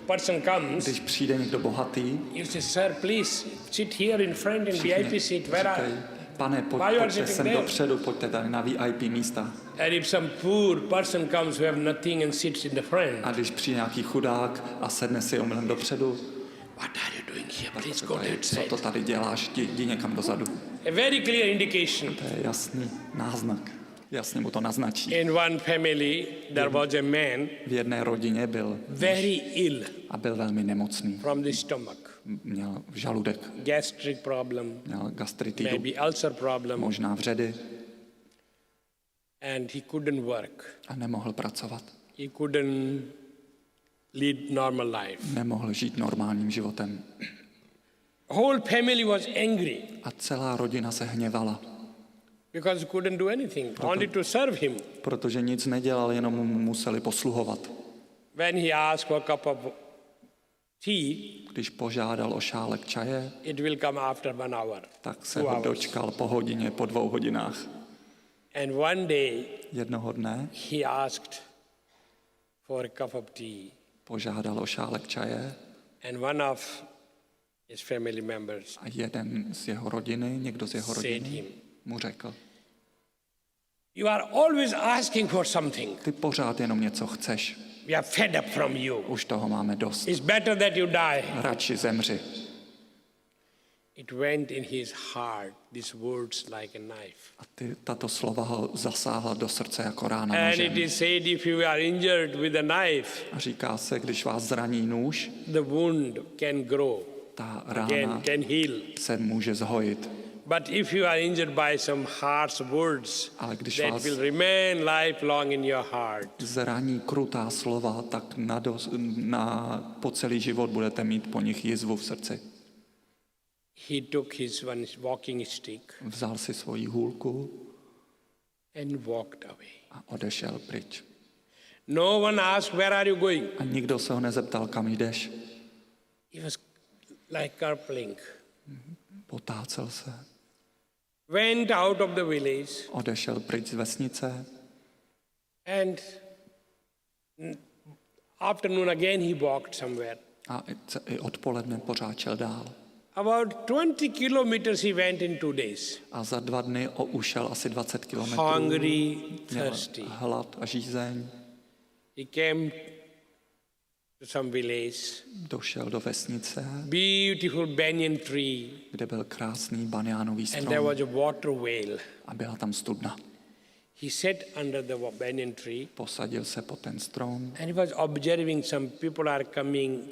person comes, Když přijde někdo bohatý, you say, sir, please sit here in front in všichni VIP seat. Where are říkají, pane, Why you are pojďte sitting sem there? dopředu, pojďte tady na VIP místa. And if some poor person comes who have nothing and sits in the front, A když přijde nějaký chudák a sedne si omylem dopředu, what are you doing here? Please go říkají, that co side. to tady děláš, jdi někam dozadu. A very clear indication. To je jasný náznak. Jasně mu to naznačí. In one family, there was a man V jedné rodině byl very ill a byl velmi nemocný. from the stomach, Měl žaludek, gastric problem, měl gastritidu, maybe ulcer problem, možná vředy and he couldn't work. a nemohl pracovat. He couldn't lead normal life. Nemohl žít normálním životem. Whole family was angry A celá rodina se hněvala, because he couldn't do anything, only to serve him. protože nic nedělal, jenom mu museli posluhovat. When he asked for a cup of tea, Když požádal o šálek čaje, it will come after 1 hour, tak se 2 ho hours. dočkal po hodině, po 2 hodinách. And one day Jednoho dne he asked for a cup of tea, požádal o šálek čaje and one of his family members a jeden z jeho rodiny, někdo z jeho said rodiny, him, mu řekl, you are always asking for something. ty pořád jenom něco chceš, We are fed up from you. už toho máme dost, It's better that you die. radši zemři. It went in his heart, these words like a knife. A tato slova ho zasáhla do srce jako rána And it nožem. is said if you are injured with a knife, A říká se, když vás zraní nůž, the wound can grow, ta again rána can heal. se může zhojit. But if you are injured by some harsh words, Ale když that vás will remain lifelong in your heart. zraní krutá slova, tak po celý život budete mít po nich jizvu v srdci. He took his one walking stick Vzal si svoji hůlku and walked away. a odešel pryč. No one asked, where are you going? A nikdo se ho nezeptal, kam jdeš. He was like carpling. Potácel se, Went out of the village odešel pryč z vesnice and afternoon again he walked somewhere. a i odpoledne pořád šel dál. About 20 kilometers he went in 2 days. A za 2 dny ušel asi 20 kilometrů. Hungry, Měl thirsty. hlad a žízeň. He came to some village, Došel do vesnice, beautiful banyan tree, kde byl krásný baniánový and there strom was a water whale. a byla tam studna. He sat under the banyan tree Posadil se pod ten strom and he was observing some people are coming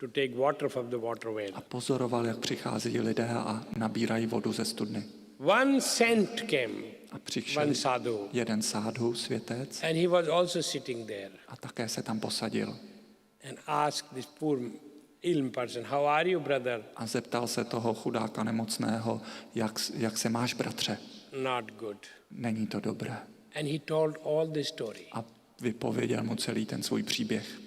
to take water from the water a whale. pozoroval, jak přichází lidé a nabírají vodu ze studny. One saint came, A přišel one sadhu, jeden sádhu, světec, and he was also sitting there a také se tam posadil. and asked this poor ill person, how are you, brother? A zeptal se toho chudáka nemocného, jak se máš, bratře? not good. Není to dobré. And he told all the story. A vypověděl mu celý ten svůj příběh.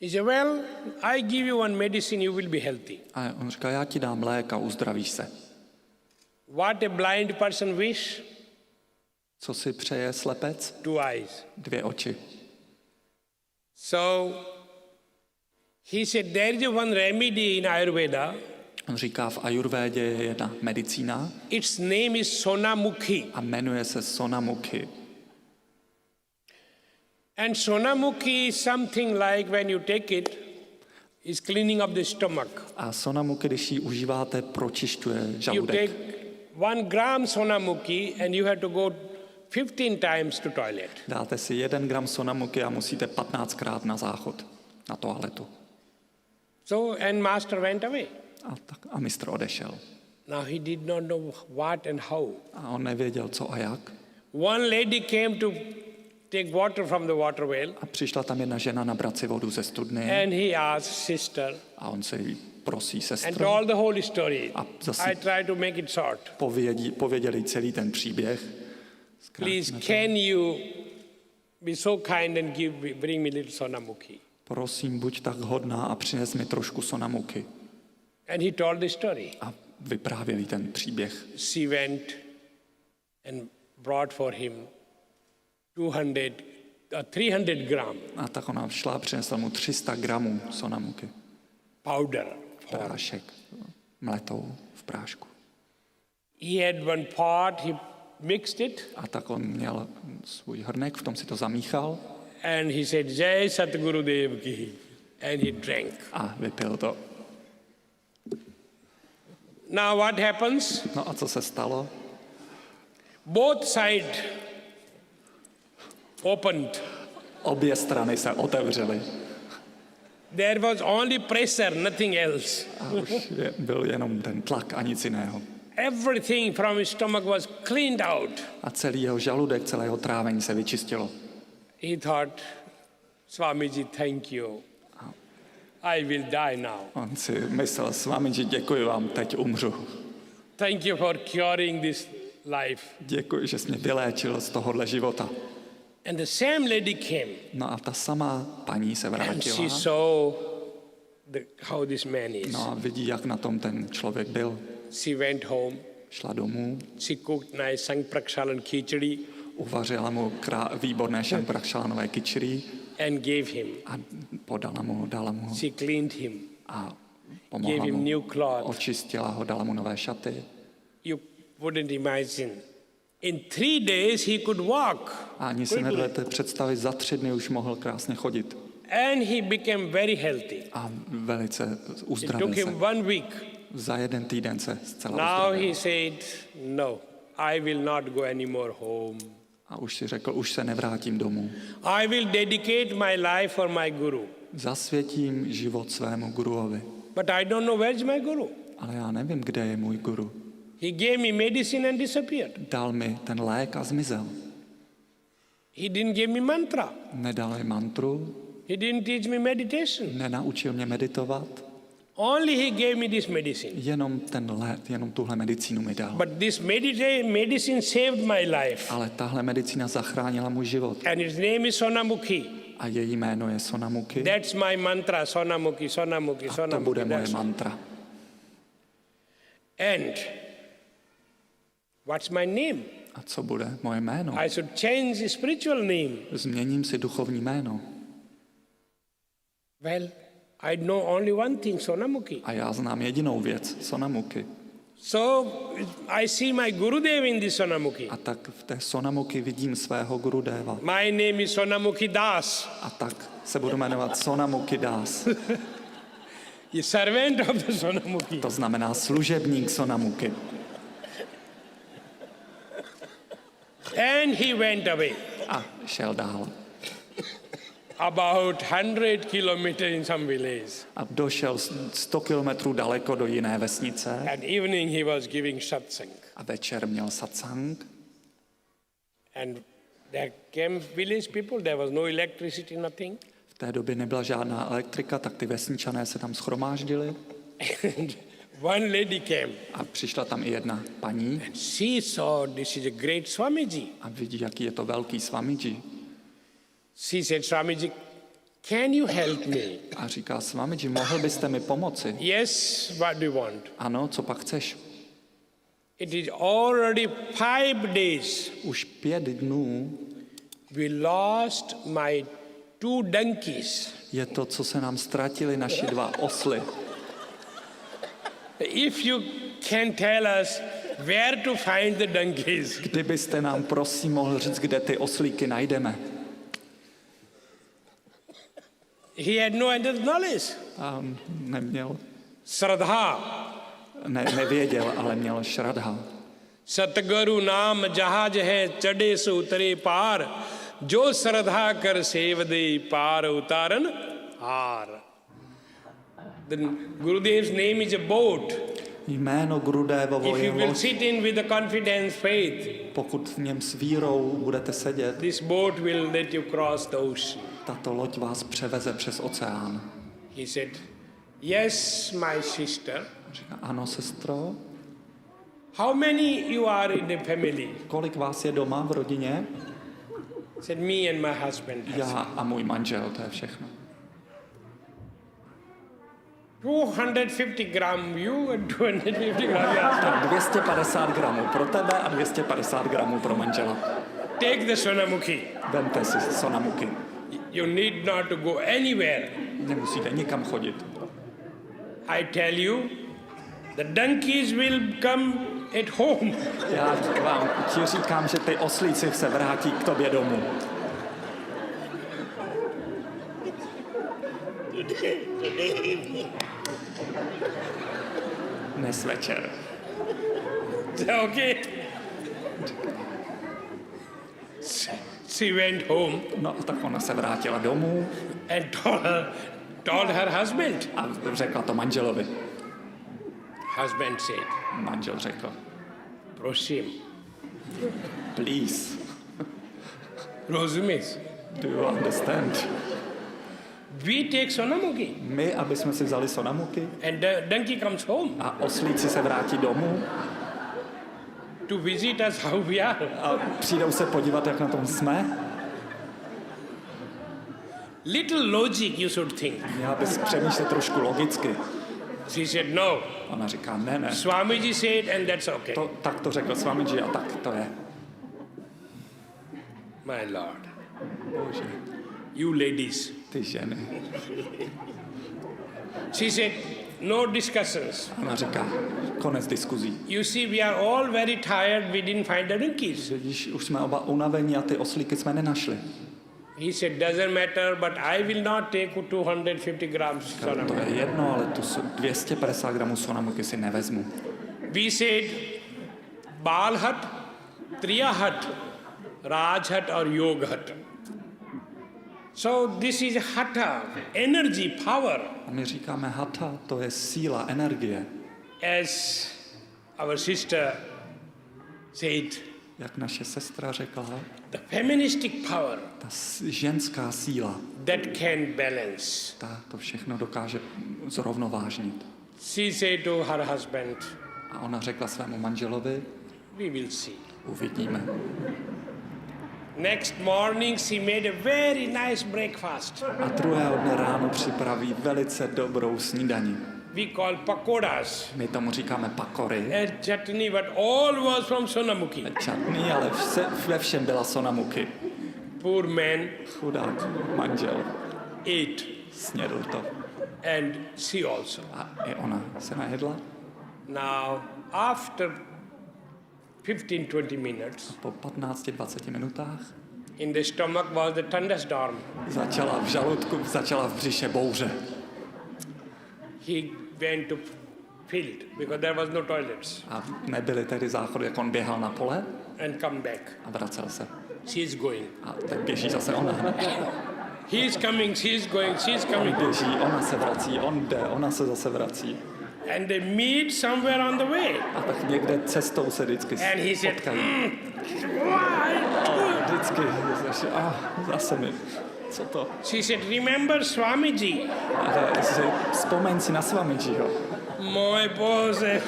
He said, well, I give you one medicine, you will be healthy. A on říká, já ti dám lék a uzdravíš se. What a blind person wish? Co si přeje slepec? 2 eyes. 2 oči. So he said, there is one remedy in Ayurveda. On říká, v ajurvédě je jedna medicína Its name is Sonamukhi. a jmenuje se Sonamukhi. And Sonamukhi is something like when you take it, is cleaning up the stomach. A Sonamukhi, když ji užíváte, pročišťuje You žaludek. take 1 gram Sonamukhi and you have to go 15 times to toilet. Dáte si 1 gram Sonamukhi a musíte 15krát na záchod, na toaletu. So, and master went away. A mistr odešel. Now he did not know what and how. A on nevěděl, co a jak. One lady came to take water from the water well, A přišla tam jedna žena nabrat si vodu ze studny and he asked sister a on se jí prosí and sestru. told the whole story. A zase I try to make it short. Pověděli celý ten příběh. Please, can you be so kind and bring me little Sonamukhi? Prosím, buď tak hodná a přines mi trošku Sonamukhi. And he told the story. A vyprávěli ten příběh. She went and brought for him 300 gram A tak ona šla a přinesla mu 300 gramů Sonamukhi. powder. Prášek. Mletou v prášku. He had one pot, he mixed it, A tak on měl svůj hrnek, v tom si to zamíchal and he said, Jai Satguru Dev Ki. And he drank. a vypil to. Now what happens? No a co se stalo? Both sides opened. Obě strany se otevřely. There was only pressure, nothing else. A už byl jenom ten tlak a nic jiného. Everything from his stomach was cleaned out. A celý jeho žaludek, celé jeho trávení se vyčistilo. He thought, Swamiji, thank you. I will die now. On si myslel, Swamiji, děkuji vám, teď umřu. Thank you for curing this life. Děkuji, že jsi mě vyléčil z tohohle života. And the same lady came. No a ta samá paní se And vrátila. she saw how this man is. No a vidí, jak na tom ten člověk byl. She went home. Šla domů, She cooked nice sang prakshalan khichdi uvařila mu výborné šamprakšalanové kyčrí and gave him. a dala mu She cleaned him. a Gave pomohla him mu, new cloth. očistila ho, dala mu nové šaty. You wouldn't imagine. In 3 days he could walk. A ani si nedovedete představit, za 3 dny už mohl krásně chodit. And he became very healthy. A velice It took uzdravil se. him 1 week. Za 1 týden se zcela Now uzdravil. he said, no, I will not go anymore home. A už si řekl, už se nevrátím domů. I will dedicate my life for my guru. Zasvětím život svému guruovi. But I don't know where's my guru. Ale já nevím, kde je můj guru. He gave me medicine and disappeared. Dal mi ten lék a zmizel. He didn't give me mantra. Nedal mi mantru, He didn't teach me meditation. nenaučil mě meditovat. Only he gave me this medicine. Jenom tuhle medicínu mi dal. But this medicine saved my life. Ale tahle medicína zachránila můj život. And its name is Sonamukhi. A její jméno je Sonamukhi. That's my mantra, Sonamukhi, Sonamukhi, A to Sonamukhi. bude moje That's all. mantra. And what's my name? A co bude moje jméno? I should change the spiritual name. Změním si duchovní jméno. Well, I know only one thing, Sonamukhi. A já znám jedinou věc, Sonamukhi. So I see my Gurudev in this Sonamukhi. A tak v té Sonamukhi vidím svého Gurudeva. My name is Sonamukhi Das, A tak se budu jmenovat Sonamukhi Das. the servant of the Sonamukhi. To znamená služebník Sonamukhi. And he went away. A šel dál. About 100 kilometers in some village. A došel 100 kilometrů daleko do jiné vesnice. At evening he was giving satsang. A večer měl satsang. And there came village people, there was no electricity, nothing. V té době nebyla žádná elektrika, tak ty vesničané se tam shromáždili. And One lady came. A přišla tam i jedna paní She saw this is a great Swamiji. a vidí, jaký je to velký Swamiji. She said, Swamiji, can you help me? A říká, Swamiji, mohl byste mi pomoci? Yes, what do you want? Ano, co pak chceš? It is already 5 days. Už 5 dnů We lost my 2 donkeys. je to, co se nám ztratili naši 2 osly. If you can tell us where to find the donkeys. Kdybyste nám prosím mohl říct, kde ty oslíky najdeme. He had no other knowledge. A neměl, Shraddha. nevěděl, ale měl šradha. सतगुरु नाम जहाज है चढ़े सो उतरे पार जो श्रद्धा कर सेव दे पार उतारन हार. The Gurudev's name is a boat. Jméno Gurudevovo If je you will loď. sit in with the confidence, faith, Pokud v něm s vírou budete sedět, this boat will let you cross the ocean. tato loď vás převeze přes oceán. He said, yes, my sister. Říká, ano, sestro, How many you are in the family? kolik vás je doma v rodině? Said, me and my husband. Já a můj manžel, to je všechno. 250 gram you and 250 gram you. Tak 250 gramů pro tebe a 250 gramů pro manžela. Take the Sonamukhi. Vemte si sonamuky. You need not to go anywhere. Nemusíte nikam chodit. I tell you, the donkeys will come at home. Já vám ti říkám, že ty oslíci se vrátí k tobě domů. Dnes večer. Okay. She went home No, tak ona se vrátila domů and told her husband. a řekla to manželovi. Husband said, Manžel řekl, prosím, please, rozumiš? do you understand? We take Sonamukhi My, aby jsme si vzali sonamuky and the donkey comes home a oslíci se vrátí domů to visit us how we are. a přijdou se podívat, jak na tom jsme, Little logic you should think. měla bys přemýšlet trošku logicky. She said, no. Ona říká, ne, Swamiji said, and that's okay. tak to řekl Swamiji a tak to je. My Lord, Bože, you ladies. ty ženy. She said, no discussions. Ona říká, konec diskuzí. You see, we are all very tired. We didn't find the donkeys. Vidíš, už jsme oba unavení a ty oslíky jsme nenašli. He said, doesn't matter, but I will not take 250 grams To Sonamukhi. je jedno, ale tu 250 gramů sonamuky si nevezmu. We said, Bal Hut, Triya Hut, Raj Hut or Yoga Hut. So this is Hatha, energy, power. A my říkáme hatha, to je síla, energie. As our sister said, Jak naše sestra řekla, the feministic power ta ženská síla, that can balance. ta to všechno dokáže zrovnovážnit. She said to her husband, A ona řekla svému manželovi, we will see. uvidíme. Next morning she made a very nice breakfast. A druhého dne ráno připraví velice dobrou snídani. We call pakoras. My tomu říkáme pakory. And chutney, but all was from Sonamukhi. Čatný, ale ve všem byla sonamuky. Poor man Chudák manžel ate, snědl to. and she also. A i ona se najedla. Now, after 15-20 minutes, Po 15-20 minutách in the stomach was the thunderstorm. začala v žaludku, začala v břiše bouře. He went to field because there was no toilets A nebyly tedy záchody, jak on běhal na pole and come back. a vracel se. She is going. A tak běží zase ona. He is coming, she is going, she is On coming. běží, ona se vrací, on jde, ona se zase vrací. And they meet somewhere on the way. A tak někde cestou se vždycky And he said, potkají. why? A vždycky, zase mi, co to? She said, remember Swamiji. A vzpomeň si na Swamijiho. Moje Bože,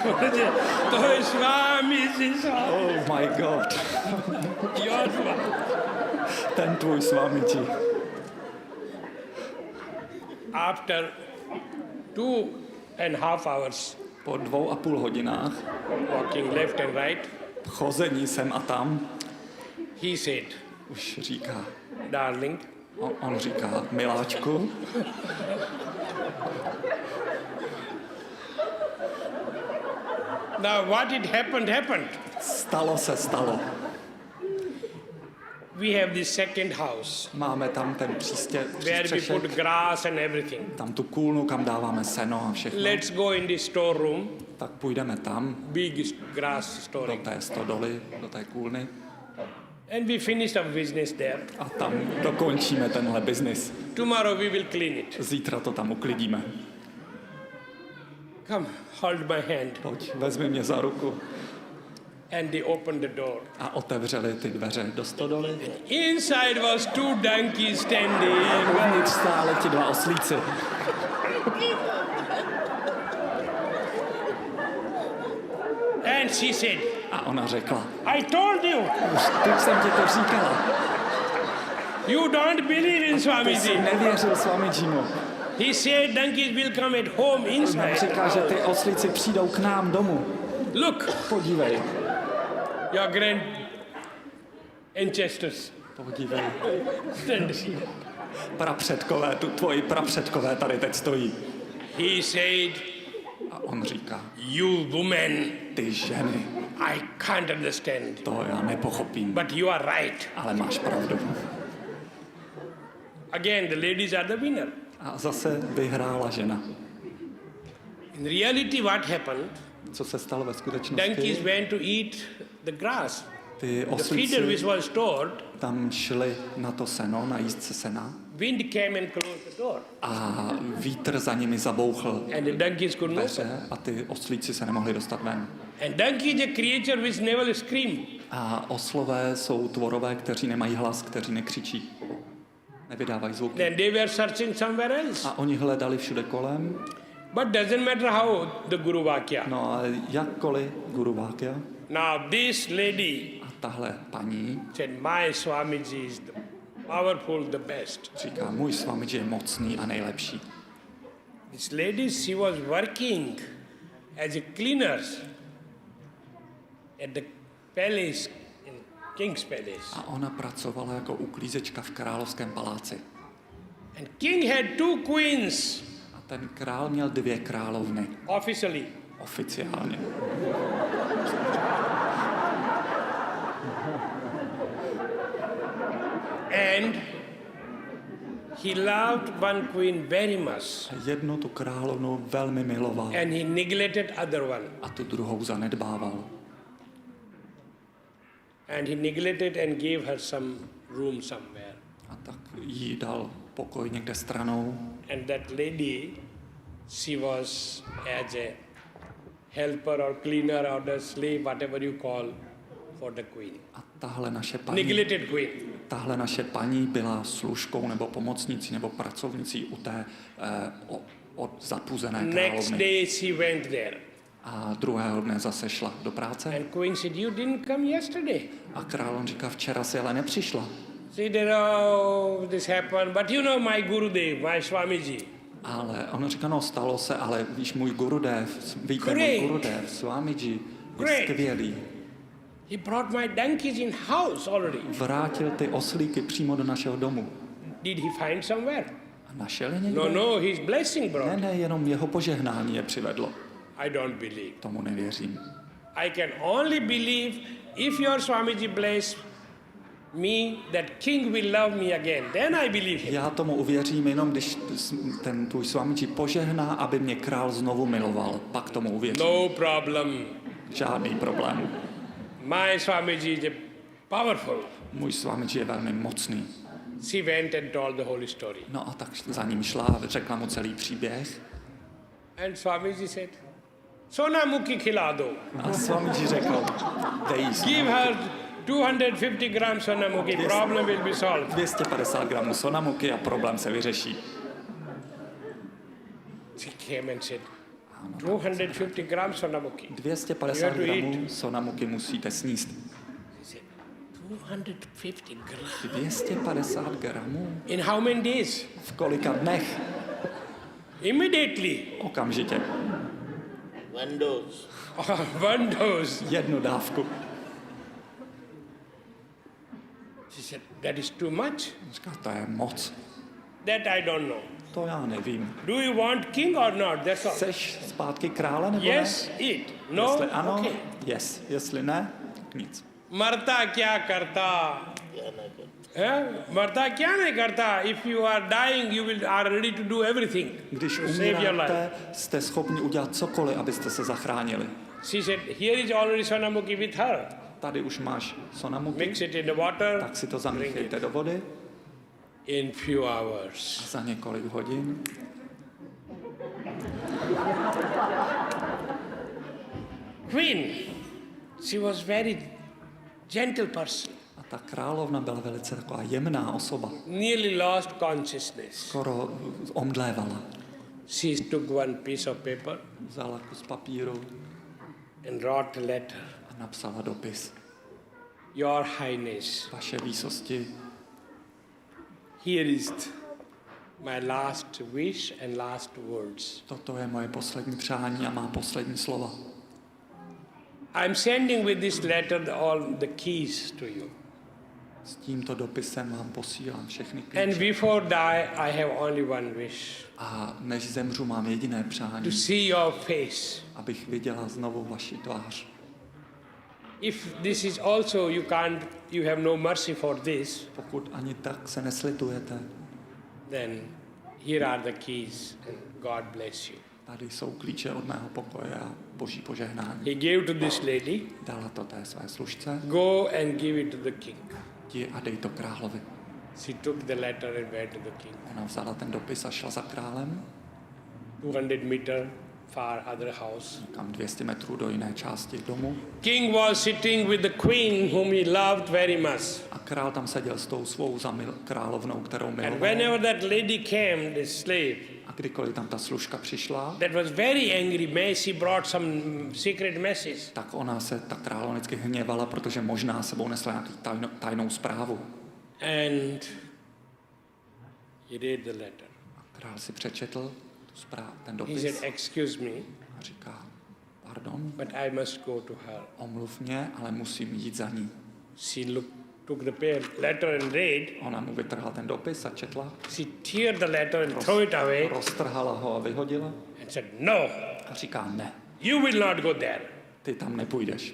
to je Swami. Oh my God. Your Swami. Ten tvůj Swamiji. After 2.5 hours Po 2,5 hodinách walking left and right, chození sem a tam he said, už říká, darling, on říká, miláčku, now what it happened. stalo se stalo. We have this second house Máme tam ten where we put přístřešek, grass and everything. tam tu kůlnu, kam dáváme seno a všechno. Let's go in the storeroom, Tak půjdeme tam, big grass do storing. té stodoly, do té kůlny And we finished our business there. a tam dokončíme tenhle biznis. Tomorrow we will clean it. Zítra to tam uklidíme. Come, hold my hand. Pojď, vezmi mě za ruku. And they opened the door. A otevřeli ty dveře do stodoly. Inside was 2 donkeys standing. Uvnitř stáli ti 2 oslíci. And she said, A ona řekla, I told you, už teď jsem ti to říkala. you don't believe in Ty jsi Swamiji. nevěřil Swamijimu. He said donkeys will come at home On inside. říká, že ty oslíci přijdou k nám domů. Look, Podívej, your grand ancestors. podívej. Stand. Prapředkové, tvoji prapředkové tady teď stojí. He said, A on říká, you woman, ty ženy, I can't understand. to já nepochopím, But you are right. ale máš pravdu. Again, the ladies are the winner. A zase vyhrála žena. In reality, what happened? Co se stalo ve Donkeys skutečnosti? went to eat the grass. Ty The feeder oslíci which was stored, tam šli na to seno, najíst se sena wind came and closed the door. a vítr za nimi zabouchl And the donkeys couldn't open. dveře a ty oslíci se nemohli dostat ven. And donkey is a creature which never scream. A oslové jsou tvorové, kteří nemají hlas, kteří nekřičí, nevydávají zvuky. Then they were searching somewhere else. A oni hledali všude kolem, But doesn't matter how the Guru Vakya. no ale jakkoliv Guru Vakya Now this lady a tahle paní said, my Swamiji is the powerful, the best. říká, můj Swamiji je mocný a nejlepší. This lady, she was working as a cleaner at the palace, in King's Palace. A ona pracovala jako uklízečka v královském paláci. And king had 2 queens, A ten král měl 2 královny, officially. oficiálně. And he loved one queen very much. A jednu tu královnu velmi miloval And he neglected other one. a tu druhou zanedbával. And he neglected and gave her some room somewhere. A tak jí dal pokoj někde stranou. And that lady, she was as a helper or cleaner or the slave, whatever you call, for the queen. A Neglected queen. tahle naše paní byla služkou nebo pomocnicí nebo pracovnicí u té od zapuzené Next královny. day she went there. A druhého dne zase šla do práce. And queen said, you didn't come yesterday. A královna říká, včera si ale nepřišla. She said, oh, this happened. But you know my Gurudev, my Swamiji. Ale ona říká, no stalo se, ale víš, můj Gurudev, víte, můj Great. Gurudev, Swamiji, je Great. skvělý. He brought my donkeys in house already. Vrátil ty oslíky přímo do našeho domu. Did he find somewhere? A našel je někde? No, his blessing brought. Ne, jenom jeho požehnání je přivedlo. I don't believe. Tomu nevěřím. I can only believe if your Swamiji bless me, that king will love me again. Then I believe him. Já tomu uvěřím jenom, když ten tvůj Swamiji požehná, aby mě král znovu miloval. Pak tomu uvěřím. No problem. Žádný problém. My Swamiji is powerful. Můj Swamiji je velmi mocný. She went and told the whole story. No a tak za ním šla a řekla mu celý příběh. And Swamiji said, Sona mukhi khila do. A Swamiji řekl, dej jí Give her 250 grams Sona mukhi. Problem will be solved. 250 gramů sonamuky a problém se vyřeší. She came and said, 250 grams Sonamuki. 250 You have to gramů sonamuky musíte sníst. He said, 250 grams? 250 gramů? In how many days? V kolika dnech? Immediately. Okamžitě. One dose. One dose. Jednu dávku. She said, that is too much. Říká, to je moc. That I don't know. To já nevím. Do you want king or not? That's all. Chceš zpátky krále nebo Yes, ne? eat. No, Jestli ano, okay. yes. Jestli ne, tak nic. मरता क्या करता मरता क्या नहीं करता if you are dying you will are ready to do everything Když to save your life. umíráte, jste schopni udělat cokoliv, abyste se zachránili. She said here is already Sonamuki with her. Tady už máš sonamuky, Mix it in the water. tak si to zamíchejte do vody In few hours. a za několik hodin Queen, she was very gentle person. a ta královna byla velice taková jemná osoba. Nearly lost consciousness. Skoro omdlévala. She took one piece of paper Vzala kus papíru and wrote a letter. a napsala dopis. Your Highness, Vaše výsosti, here is my last wish and last words. toto je moje poslední přání a má poslední slova. I'm sending with this letter all the keys to you. S tímto dopisem vám posílám všechny And klíče. before die, I have only one wish. A než zemřu, mám jediné To přání, see your face. abych viděla znovu vaši tvář. If this is also, you have no mercy for this, Pokud ani tak se neslitujete, then here are the keys and God bless you. tady jsou klíče od mého pokoje a boží požehnání. He gave to this lady, Dala to té své služce, go and give it to the king. jdi a dej to královi. She took the letter and went to the king. Ona vzala ten dopis a šla za králem, 200 meter far other house. kam 200 metrů do jiné části domu. King was sitting with the queen whom he loved very much. A král tam seděl s tou svou královnou, kterou And miloval. whenever that lady came, the slave, A kdykoliv tam ta služka přišla, that was very angry, she brought some secret message. tak ona se, ta královna vždycky hněvala, protože možná sebou nesla nějaký tajnou zprávu. And he read the letter. A král si přečetl ten He dopis said, excuse me, a říká, pardon, but I must go to her. omluv mě, ale musím jít za ní. She took the letter and read. Ona mu vytrhla ten dopis a četla, She teared the letter and threw it away roztrhala ho a vyhodila and said, no, a říká, ne, you will not go there. ty tam nepůjdeš.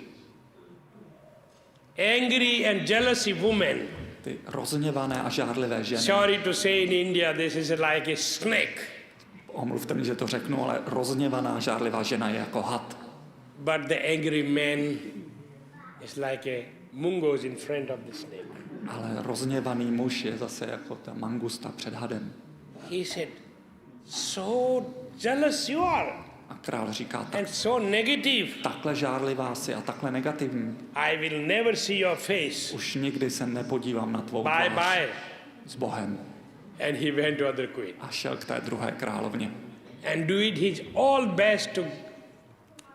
Angry and jealousy woman. Ty rozhněvané a žárlivé ženy. Sorry to say in India, this is like a snake. Omluvte mi, že to řeknu, ale rozhněvaná žárlivá žena je jako had. But the angry man is like a mongoose in front of the snake. Ale rozhněvaný muž je zase jako ta mangusta před hadem. He said, so jealous you are A král říká, tak, and so negative. takhle žárlivá si a takhle negativní. I will never see your face. Už nikdy se nepodívám na tvou Bye tvář. bye. S Bohem. And he went to other queen A šel k té druhé královně. and did his all best to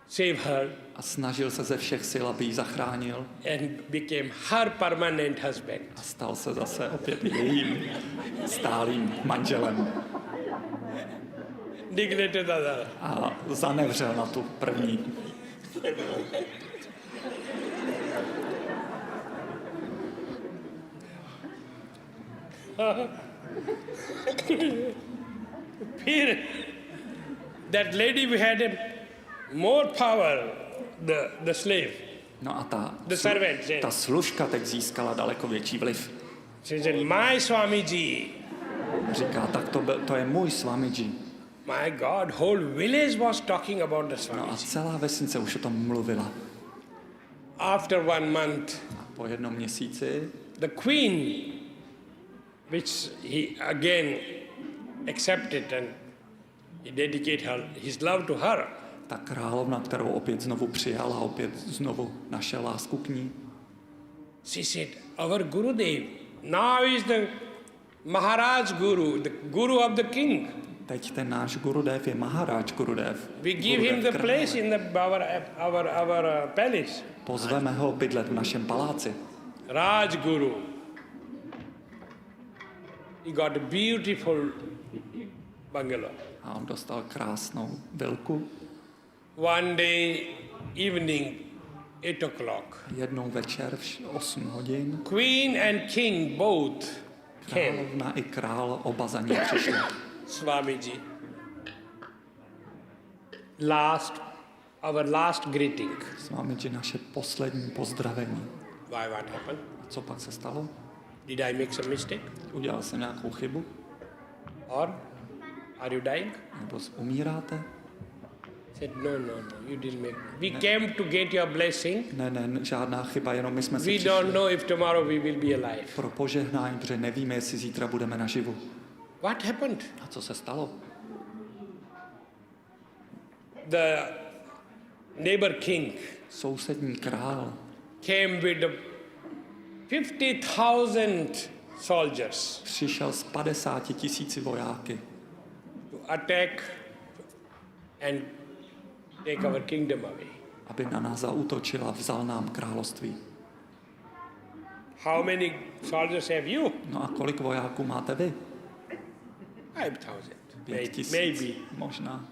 save her A snažil se ze všech sil, aby ji zachránil. and became her permanent husband. A stal se zase opět jejím stálým manželem. Neglected other. A zanevřel na tu první. Here, that lady had a more power, the slave. No a The servant, ta služka teď získala daleko větší vliv. She said, my Swami Ji, Říká, tak to je můj Swami Ji. my God, whole village was talking about the Swami No a Ji. celá vesnice už o tom mluvila. After 1 month, A po jednom měsíci the queen, which he again accepted and he dedicated his love to her, ta královna, kterou opět znovu přijala, opět znovu našel lásku k ní, she said, our Gurudev now is the Maharaj Guru, the Guru of the king. Teď ten náš Gurudev je Maharaj Gurudev. We give him the place in our palace. Pozveme ho bydlet v našem paláci. Raj Guru. He got a beautiful bungalow. A on dostal krásnou vilku. One day evening, 8 o'clock. Jednou večer v 8 hodin. Queen and king both came. Královna i král oba za ní přišli. Swamiji. Our last greeting. Swamiji, naše poslední pozdravení. Why, what happened? A co pak se stalo? Did I make some mistake? Udělal jsem nějakou chybu? Or are you dying? Nebo umíráte? Said, no, you didn't make. We came to get your blessing. Ne, žádná chyba, jenom my jsme si We přišli don't know if tomorrow we will be alive. pro požehnání, protože nevíme, jestli zítra budeme naživu. What happened? A co se stalo? The neighbor king Sousední král came with 50,000 soldiers přišel s 50 000 vojáky, to attack and take our kingdom away. aby na nás zaútočil a vzal nám království. How many soldiers have you? No a kolik vojáků máte vy? 5,000. 5 000. Maybe. Možná.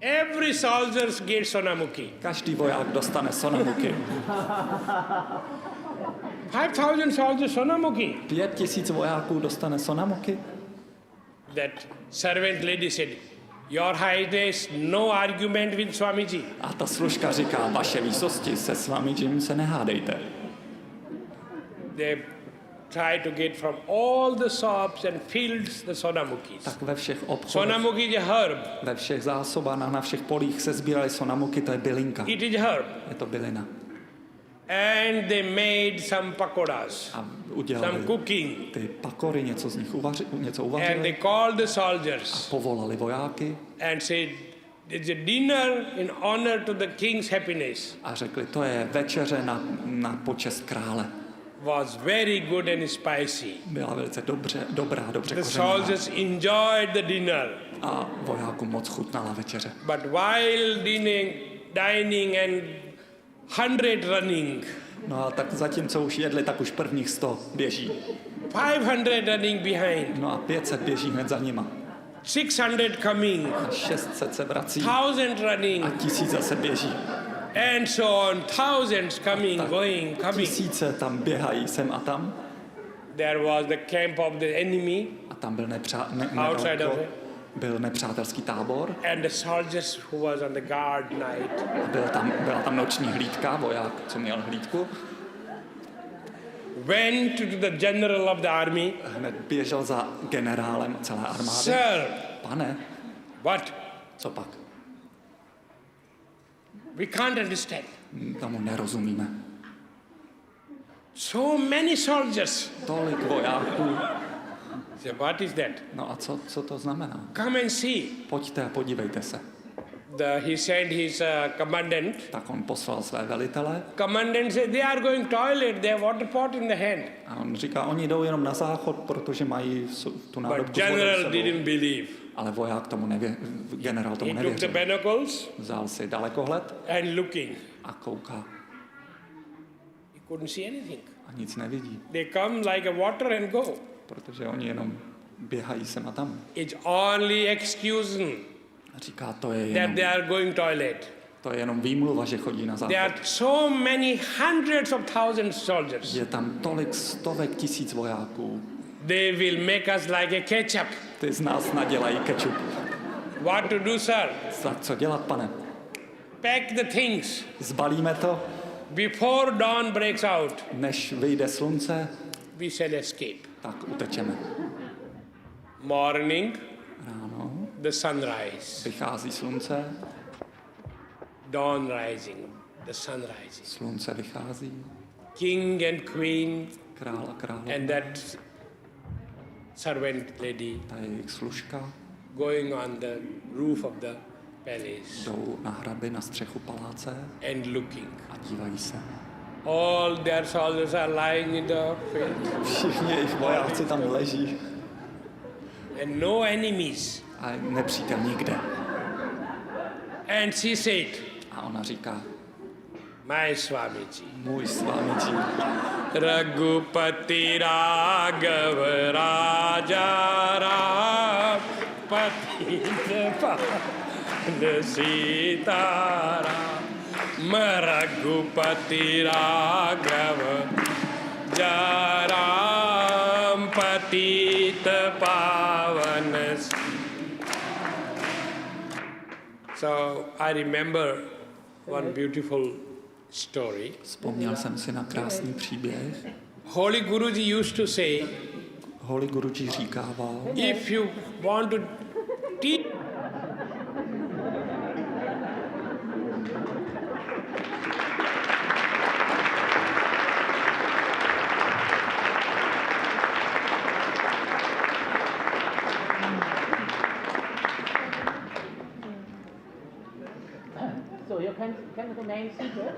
Every soldier gets Sonamuki. Každý voják dostane Sonamuki. 5,000 soldiers Sonamuki. 5 000 vojáků dostane Sonamuki. That servant lady said, Your Highness, no argument with Swamiji. A ta služka říká, vaše výsosti, se Swamijim se nehádejte. They try to get from all the shops and fields the Sonamukis. Tak ve všech obchodech, Sonamuki is a herb. ve všech zásobách, na všech polích se sbíraly Sonamuki, to je bylinka. It is a herb. Je to bylina. And they made some pakoras, A some udělali cooking. ty pakory, něco z nich něco And they uvařili, called the soldiers povolali vojáky and said, It's a dinner in honor to the king's happiness. a řekli, to je večeře na počest krále. Was very good and spicy. Byla velice dobře The kořeněná soldiers enjoyed the dinner. a vojákům moc chutnala večeře. But while dining and 100 running, No a tak zatímco už jedli, tak už prvních 100 běží. 500 running behind, No a 500 běží hned za nima. 600 coming, 600 se vrací 1000 a running, 1000 zase běží. and so on, thousands coming, going, coming. Tisíce tam běhají sem a tam There was the camp of the enemy, a tam byl, Outside nedaleko of it. byl nepřátelský tábor and the soldiers who was on the guard night a byla tam noční hlídka, voják, co měl hlídku, went to the general of the army. hned běžel za generálem celé armády. Sir, Pane, what? co pak? We can't understand. Tomu nerozumíme. So many soldiers. Tolik vojáků. So what is that? No a co to znamená? Come and see. Pojďte a podívejte se. He sent his commandant. Tak on poslal své velitele Commandant said, they are going toilet, they have water pot in the hand. a on říká, oni jdou jenom na záchod, protože mají tu But nádobku s vodou general s sebou. didn't believe. Ale voják generál tomu He took the nevěřil. binocles Vzal si dalekohled and looking. a kouká He couldn't see anything. a nic nevidí, They come like a water and go. protože oni jenom běhají sem a tam. It's only excuse A říká, to je that they are going toilet. jenom výmluva, že chodí na There záchod. are so many hundreds of thousands soldiers. Je tam tolik stovek tisíc vojáků. They will make us like a ketchup. Ty z nás nadělají kečup. What to do, sir? Tak co dělat, pane? Pack the things. Zbalíme to, Before dawn breaks out, než vyjde slunce, we shall escape. tak utečeme. Morning, Ráno the sunrise. vychází slunce, Dawn rising, the sun rising. slunce vychází, King and queen král a královna, and that servant lady ta jejich služka, going on the roof of the palace jdou na hradby na střechu paláce and looking. a dívají se. All their soldiers are lying in the field. Všichni jejich vojáci tam leží. and no enemies. A nepřítel nikde. And she said, A ona říká, my Swamiji, můj Swamiji, Raghupati Raghav Raja Ram Patita Pavan Sita Ram Raghupati Raghav Raja Ram Patita Pavan. So I remember one beautiful story. Vzpomněl jsem si na krásný příběh. Holy Guruji used to say, Holy Guruji říkával, if you want to teach So you can remain seated.